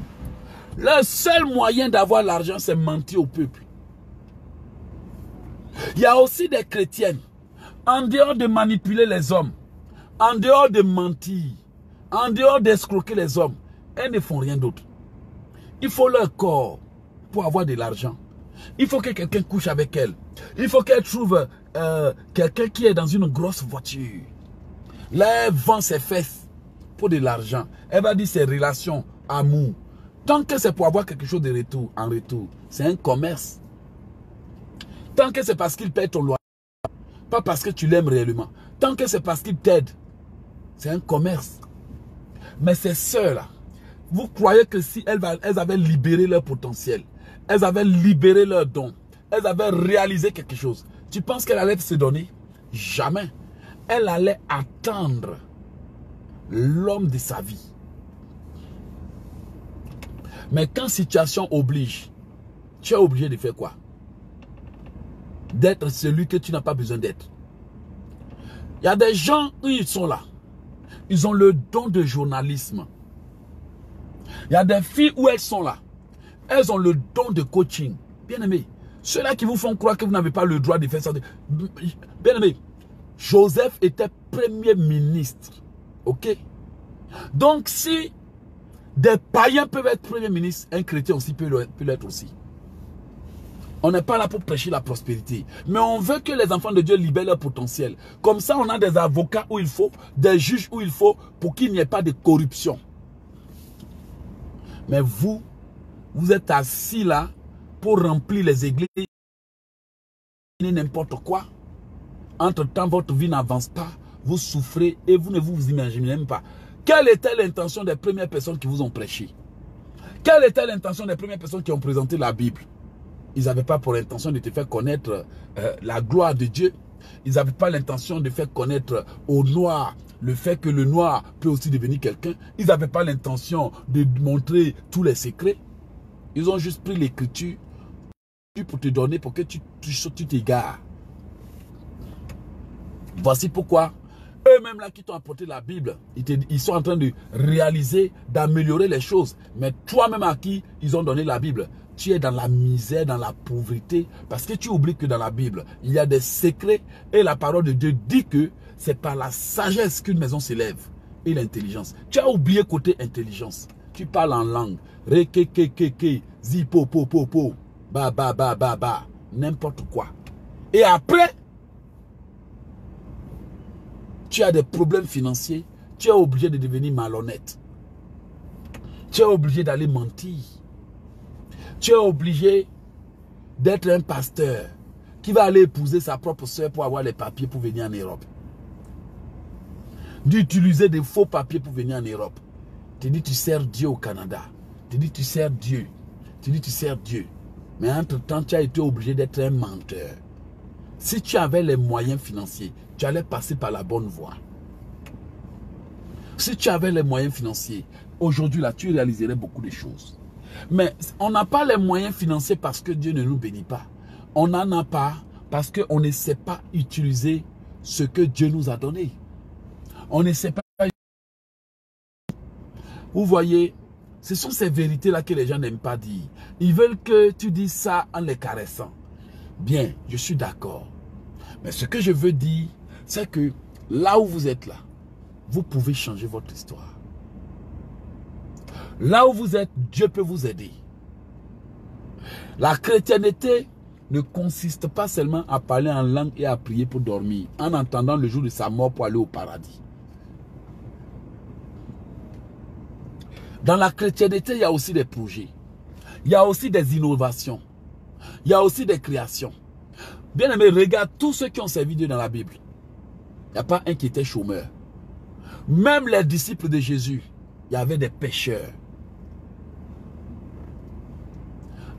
Le seul moyen d'avoir l'argent, c'est mentir au peuple. Il y a aussi des chrétiennes, en dehors de manipuler les hommes, en dehors de mentir, en dehors d'escroquer les hommes, elles ne font rien d'autre. Il faut leur corps pour avoir de l'argent. Il faut que quelqu'un couche avec elle. Il faut qu'elle trouve quelqu'un qui est dans une grosse voiture. Là, elle vend ses fesses pour de l'argent. Elle va dire ses relations, amour. Tant que c'est pour avoir quelque chose de retour, en retour, c'est un commerce. Tant que c'est parce qu'il paie ton loyer, pas parce que tu l'aimes réellement. Tant que c'est parce qu'il t'aide, c'est un commerce. Mais ces sœurs-là, vous croyez que si elles avaient libéré leur potentiel, elles avaient libéré leur don, elles avaient réalisé quelque chose, tu penses qu'elles allaient se donner? Jamais. Elle allait attendre l'homme de sa vie. Mais quand situation oblige, tu es obligé de faire quoi? D'être celui que tu n'as pas besoin d'être. Il y a des gens où ils sont là. Ils ont le don de journalisme. Il y a des filles où elles sont là. Elles ont le don de coaching. Bien aimé, ceux-là qui vous font croire que vous n'avez pas le droit de faire ça. Bien aimé, Joseph était premier ministre. Ok? Donc si des païens peuvent être premier ministre, un chrétien aussi peut l'être aussi. On n'est pas là pour prêcher la prospérité. Mais on veut que les enfants de Dieu libèrent leur potentiel. Comme ça, on a des avocats où il faut, des juges où il faut, pour qu'il n'y ait pas de corruption. Mais vous êtes assis là pour remplir les églises. N'importe quoi. Entre-temps, votre vie n'avance pas. Vous souffrez et vous ne vous imaginez même pas. Quelle était l'intention des premières personnes qui vous ont prêché? Quelle était l'intention des premières personnes qui ont présenté la Bible? Ils n'avaient pas pour intention de te faire connaître la gloire de Dieu. Ils n'avaient pas l'intention de faire connaître aux Noirs le fait que le Noir peut aussi devenir quelqu'un. Ils n'avaient pas l'intention de montrer tous les secrets. Ils ont juste pris l'écriture pour te donner, pour que tu t'égares. Voici pourquoi eux-mêmes là qui t'ont apporté la Bible, ils sont en train de réaliser, d'améliorer les choses. Mais toi-même à qui ils ont donné la Bible, tu es dans la misère, dans la pauvreté, parce que tu oublies que dans la Bible, il y a des secrets et la parole de Dieu dit que c'est par la sagesse qu'une maison s'élève et l'intelligence. Tu as oublié côté intelligence. Tu parles en langue. Re-ke-ke-ke-ke, zi-po-po-po-po, ba-ba-ba-ba-ba, n'importe quoi. Et après, tu as des problèmes financiers, tu es obligé de devenir malhonnête. Tu es obligé d'aller mentir. Tu es obligé d'être un pasteur qui va aller épouser sa propre soeur pour avoir les papiers pour venir en Europe. D'utiliser des faux papiers pour venir en Europe. Tu dis tu sers Dieu au Canada. Tu dis tu sers Dieu. Tu dis tu sers Dieu. Mais entre-temps, tu as été obligé d'être un menteur. Si tu avais les moyens financiers, tu allais passer par la bonne voie. Si tu avais les moyens financiers, aujourd'hui là, tu réaliserais beaucoup de choses. Mais on n'a pas les moyens financiers parce que Dieu ne nous bénit pas. On n'en a pas parce qu'on ne sait pas utiliser ce que Dieu nous a donné. On ne sait pas. Vous voyez, ce sont ces vérités-là que les gens n'aiment pas dire. Ils veulent que tu dises ça en les caressant. Bien, je suis d'accord. Mais ce que je veux dire, c'est que là où vous êtes là, vous pouvez changer votre histoire. Là où vous êtes, Dieu peut vous aider. La chrétienté ne consiste pas seulement à parler en langue et à prier pour dormir, en attendant le jour de sa mort pour aller au paradis. Dans la chrétienté, il y a aussi des projets. Il y a aussi des innovations. Il y a aussi des créations. Bien aimé, regarde tous ceux qui ont servi Dieu dans la Bible. Il n'y a pas un qui était chômeur. Même les disciples de Jésus, il y avait des pécheurs.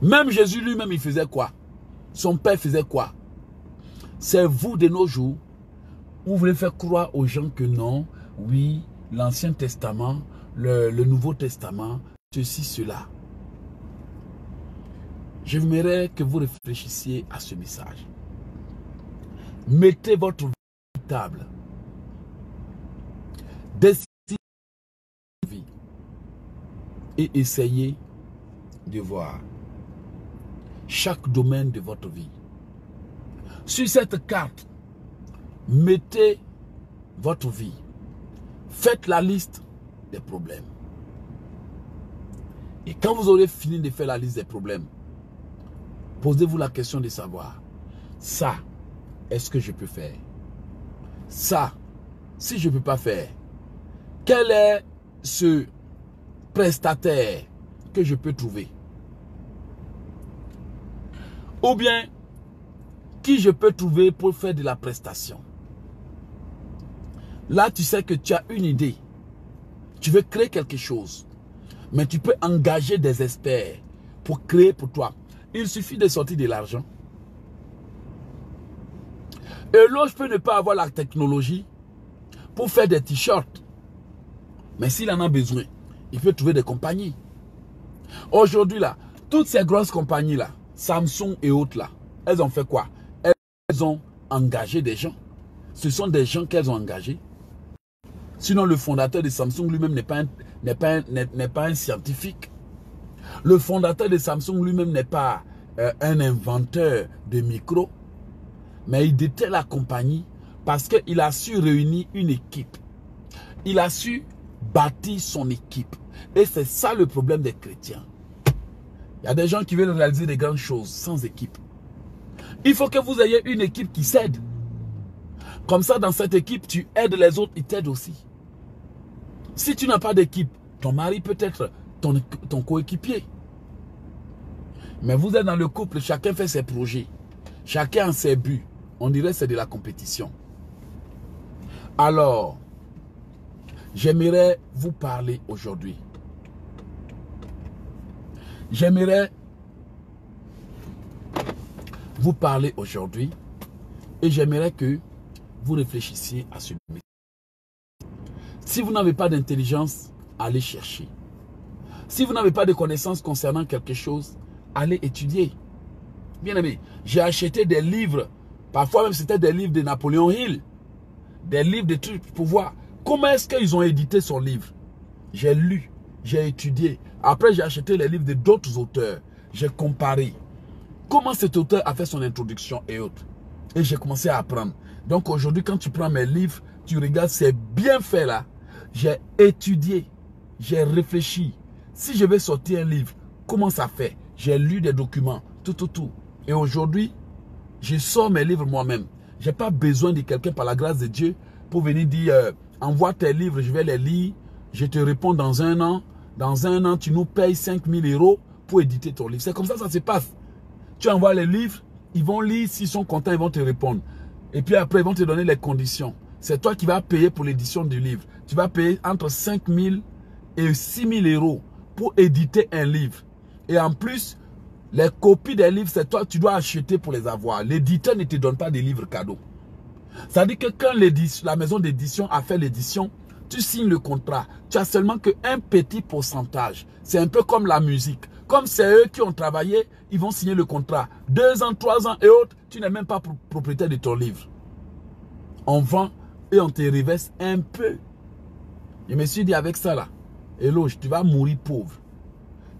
Même Jésus lui-même, il faisait quoi? Son père faisait quoi? C'est vous de nos jours, vous voulez faire croire aux gens que non, oui, l'Ancien Testament, le Nouveau Testament, ceci, cela. J'aimerais que vous réfléchissiez à ce message. Mettez votre vie sur la table. Décidez votre vie. Et essayez de voir chaque domaine de votre vie. Sur cette carte, mettez votre vie. Faites la liste des problèmes. Et quand vous aurez fini de faire la liste des problèmes, posez-vous la question de savoir, ça, est-ce que je peux faire? Ça, si je ne peux pas faire, quel est ce prestataire que je peux trouver? Ou bien, qui je peux trouver pour faire de la prestation? Là, tu sais que tu as une idée. Tu veux créer quelque chose. Mais tu peux engager des experts pour créer pour toi. Il suffit de sortir de l'argent. Eloge peut ne pas avoir la technologie pour faire des t-shirts. Mais s'il en a besoin, il peut trouver des compagnies. Aujourd'hui, là, toutes ces grosses compagnies, là, Samsung et autres, là, elles ont fait quoi? Elles ont engagé des gens. Ce sont des gens qu'elles ont engagés. Sinon, le fondateur de Samsung lui-même n'est pas un scientifique. Le fondateur de Samsung lui-même n'est pas un inventeur de micros. Mais il détient la compagnie parce qu'il a su réunir une équipe. Il a su bâtir son équipe. Et c'est ça le problème des chrétiens. Il y a des gens qui veulent réaliser des grandes choses sans équipe. Il faut que vous ayez une équipe qui s'aide. Comme ça, dans cette équipe, tu aides les autres, ils t'aident aussi. Si tu n'as pas d'équipe, ton mari peut être ton coéquipier. Mais vous êtes dans le couple, chacun fait ses projets. Chacun a ses buts. On dirait que c'est de la compétition. Alors, j'aimerais vous parler aujourd'hui. J'aimerais vous parler aujourd'hui et j'aimerais que vous réfléchissiez à ce métier. Si vous n'avez pas d'intelligence, allez chercher. Si vous n'avez pas de connaissances concernant quelque chose, allez étudier. Bien aimé, j'ai acheté des livres, parfois même c'était des livres de Napoléon Hill, des livres de trucs pour voir comment est-ce qu'ils ont édité son livre. J'ai lu, j'ai étudié. Après, j'ai acheté les livres de d'autres auteurs. J'ai comparé comment cet auteur a fait son introduction et autres. Et j'ai commencé à apprendre. Donc aujourd'hui, quand tu prends mes livres, tu regardes, c'est bien fait là. J'ai étudié, j'ai réfléchi. Si je vais sortir un livre, comment ça fait? J'ai lu des documents, tout. Et aujourd'hui, je sors mes livres moi-même. Je n'ai pas besoin de quelqu'un par la grâce de Dieu pour venir dire, envoie tes livres, je vais les lire. Je te réponds dans un an. Dans un an, tu nous payes 5 000 € pour éditer ton livre. C'est comme ça que ça se passe. Tu envoies les livres, ils vont lire, s'ils sont contents, ils vont te répondre. Et puis après, ils vont te donner les conditions. C'est toi qui vas payer pour l'édition du livre. Tu vas payer entre 5 000 et 6 000 € pour éditer un livre. Et en plus, les copies des livres, c'est toi, tu dois acheter pour les avoir. L'éditeur ne te donne pas des livres cadeaux. Ça veut dire que quand la maison d'édition a fait l'édition, tu signes le contrat. Tu as seulement qu'un petit pourcentage. C'est un peu comme la musique. Comme c'est eux qui ont travaillé, ils vont signer le contrat. 2 ans, 3 ans et autres, tu n'es même pas propriétaire de ton livre. On vend et on te reverse un peu. Je me suis dit avec ça là, Eloge, tu vas mourir pauvre.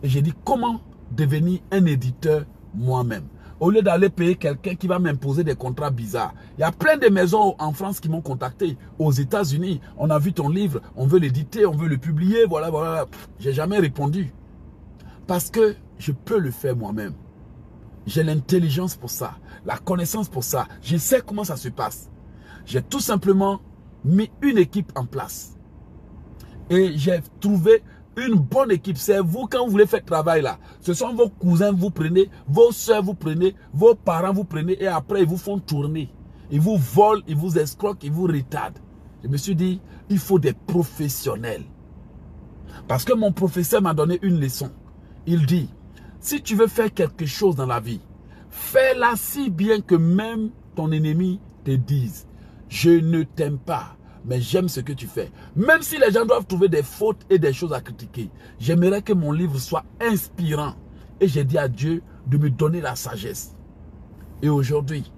Et j'ai dit comment devenir un éditeur moi-même. Au lieu d'aller payer quelqu'un qui va m'imposer des contrats bizarres. Il y a plein de maisons en France qui m'ont contacté. Aux États-Unis, on a vu ton livre, on veut l'éditer, on veut le publier, voilà. J'ai jamais répondu. Parce que je peux le faire moi-même. J'ai l'intelligence pour ça, la connaissance pour ça. Je sais comment ça se passe. J'ai tout simplement mis une équipe en place. Et j'ai trouvé une bonne équipe. C'est vous, quand vous voulez faire le travail là. Ce sont vos cousins, vous prenez, vos soeurs, vous prenez, vos parents, vous prenez. Et après, ils vous font tourner. Ils vous volent, ils vous escroquent, ils vous retardent. Je me suis dit, il faut des professionnels. Parce que mon professeur m'a donné une leçon. Il dit, si tu veux faire quelque chose dans la vie, fais-la si bien que même ton ennemi te dise, je ne t'aime pas, mais j'aime ce que tu fais. Même si les gens doivent trouver des fautes et des choses à critiquer, j'aimerais que mon livre soit inspirant. Et j'ai dit à Dieu de me donner la sagesse. Et aujourd'hui,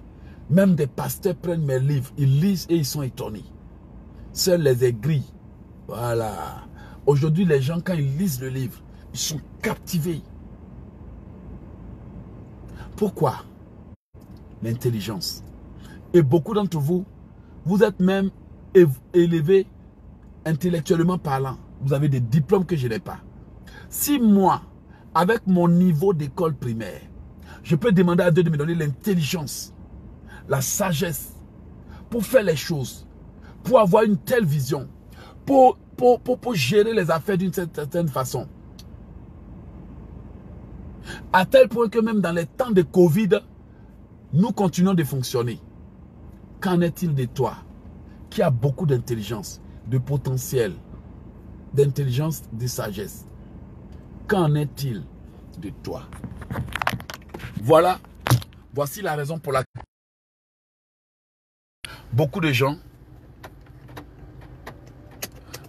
même des pasteurs prennent mes livres, ils lisent et ils sont étonnés. Seuls les aigris. Voilà. Aujourd'hui, les gens, quand ils lisent le livre, ils sont captivés. Pourquoi? L'intelligence. Et beaucoup d'entre vous, vous êtes même élevés intellectuellement parlant. Vous avez des diplômes que je n'ai pas. Si moi, avec mon niveau d'école primaire, je peux demander à Dieu de me donner l'intelligence, la sagesse, pour faire les choses, pour avoir une telle vision, pour gérer les affaires d'une certaine façon. À tel point que même dans les temps de Covid, nous continuons de fonctionner. Qu'en est-il de toi, qui a beaucoup d'intelligence, de potentiel? d'intelligence, de sagesse. Qu'en est-il de toi? Voilà, voici la raison pour laquelle beaucoup de gens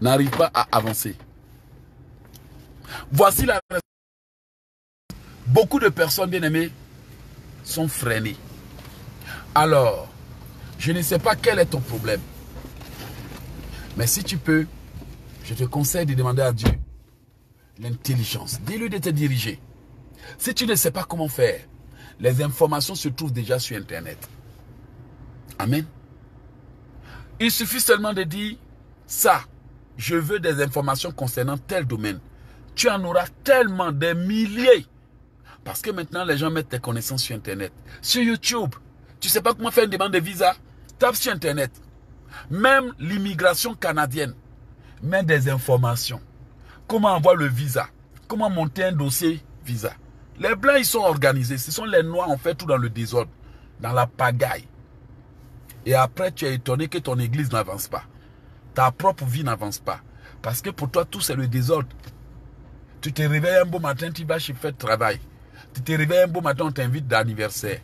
n'arrivent pas à avancer. Voici la raison. Beaucoup de personnes, bien aimées, sont freinées. Alors, je ne sais pas quel est ton problème. Mais si tu peux, je te conseille de demander à Dieu l'intelligence. Dis-lui de te diriger. Si tu ne sais pas comment faire, les informations se trouvent déjà sur Internet. Amen. Il suffit seulement de dire, ça, je veux des informations concernant tel domaine. Tu en auras tellement, des milliers. Parce que maintenant, les gens mettent tes connaissances sur Internet. Sur YouTube, tu ne sais pas comment faire une demande de visa? Tape sur Internet. Même l'immigration canadienne met des informations. Comment avoir le visa? Comment monter un dossier visa? Les blancs, ils sont organisés. Ce sont les noirs, on fait tout dans le désordre, dans la pagaille. Et après, tu es étonné que ton église n'avance pas. Ta propre vie n'avance pas. Parce que pour toi, tout c'est le désordre. Tu te réveilles un beau matin, tu vas chez Fête Travail. Tu te réveilles un beau matin, on t'invite d'anniversaire.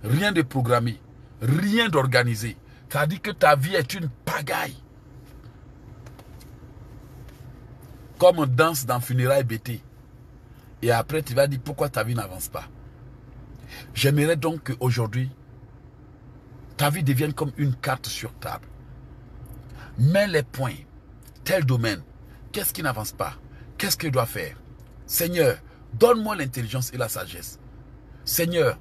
Rien de programmé. Rien d'organisé. Ça dit que ta vie est une pagaille. Comme on danse dans funérailles bêtées. Et après, tu vas dire pourquoi ta vie n'avance pas. J'aimerais donc qu'aujourd'hui, ta vie devienne comme une carte sur table. Mets les points. Tel domaine. Qu'est-ce qui n'avance pas? Qu'est-ce que je dois faire? Seigneur, donne-moi l'intelligence et la sagesse. Seigneur,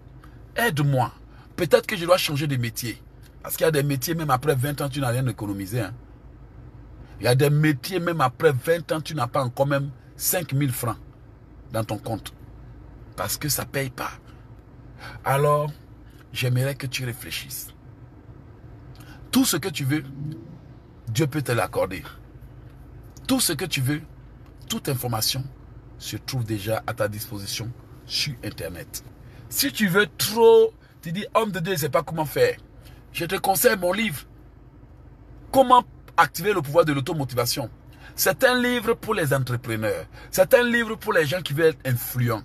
aide-moi. Peut-être que je dois changer de métier. Parce qu'il y a des métiers, même après 20 ans, tu n'as rien économisé. Hein? Il y a des métiers, même après 20 ans, tu n'as pas encore même 5 000 francs dans ton compte. Parce que ça ne paye pas. Alors, j'aimerais que tu réfléchisses. Tout ce que tu veux, Dieu peut te l'accorder. Tout ce que tu veux, toute information se trouve déjà à ta disposition sur Internet. Si tu veux trop, tu dis, homme de Dieu, je ne sais pas comment faire. Je te conseille mon livre. Comment activer le pouvoir de l'automotivation. C'est un livre pour les entrepreneurs. C'est un livre pour les gens qui veulent être influents.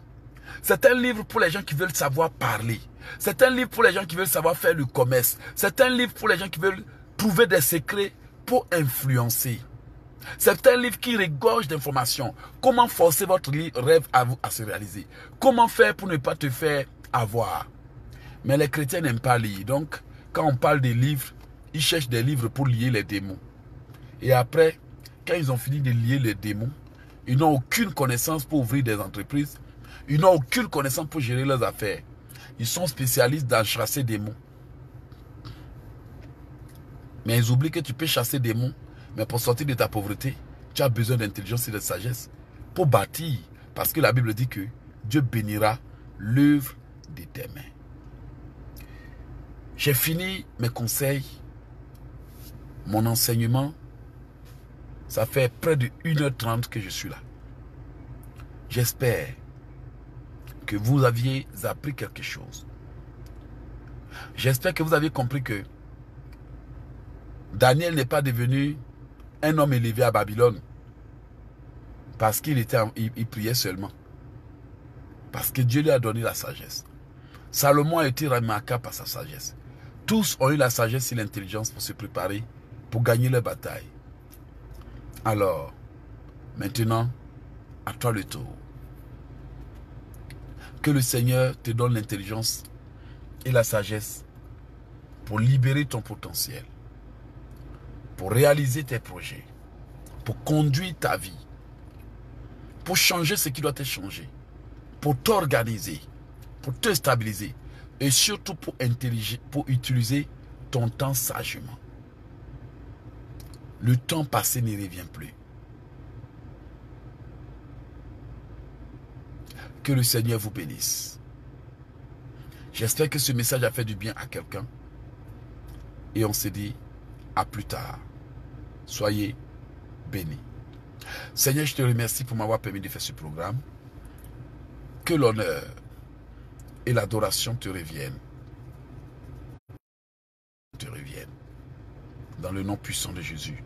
C'est un livre pour les gens qui veulent savoir parler. C'est un livre pour les gens qui veulent savoir faire le commerce. C'est un livre pour les gens qui veulent trouver des secrets pour influencer. C'est un livre qui regorge d'informations. Comment forcer votre rêve à se réaliser. Comment faire pour ne pas te faire avoir. Mais les chrétiens n'aiment pas lire. Donc, quand on parle des livres, ils cherchent des livres pour lier les démons. Et après, quand ils ont fini de lier les démons, ils n'ont aucune connaissance pour ouvrir des entreprises. Ils n'ont aucune connaissance pour gérer leurs affaires. Ils sont spécialistes dans chasser des démons. Mais ils oublient que tu peux chasser des démons. Mais pour sortir de ta pauvreté, tu as besoin d'intelligence et de sagesse. Pour bâtir. Parce que la Bible dit que Dieu bénira l'œuvre de tes mains. J'ai fini mes conseils. Mon enseignement. Ça fait près de 1h30 que je suis là. J'espère que vous aviez appris quelque chose. J'espère que vous avez compris que Daniel n'est pas devenu un homme élevé à Babylone parce qu'il priait seulement. Parce que Dieu lui a donné la sagesse. Salomon a été remarquable par sa sagesse. Tous ont eu la sagesse et l'intelligence pour se préparer, pour gagner leur bataille. Alors, maintenant, à toi le tour. Que le Seigneur te donne l'intelligence et la sagesse pour libérer ton potentiel, pour réaliser tes projets, pour conduire ta vie, pour changer ce qui doit être changé, pour t'organiser, pour te stabiliser et surtout pour utiliser ton temps sagement. Le temps passé ne revient plus. Que le Seigneur vous bénisse. J'espère que ce message a fait du bien à quelqu'un. Et on se dit à plus tard. Soyez bénis. Seigneur, je te remercie pour m'avoir permis de faire ce programme. Que l'honneur et l'adoration te reviennent. Dans le nom puissant de Jésus.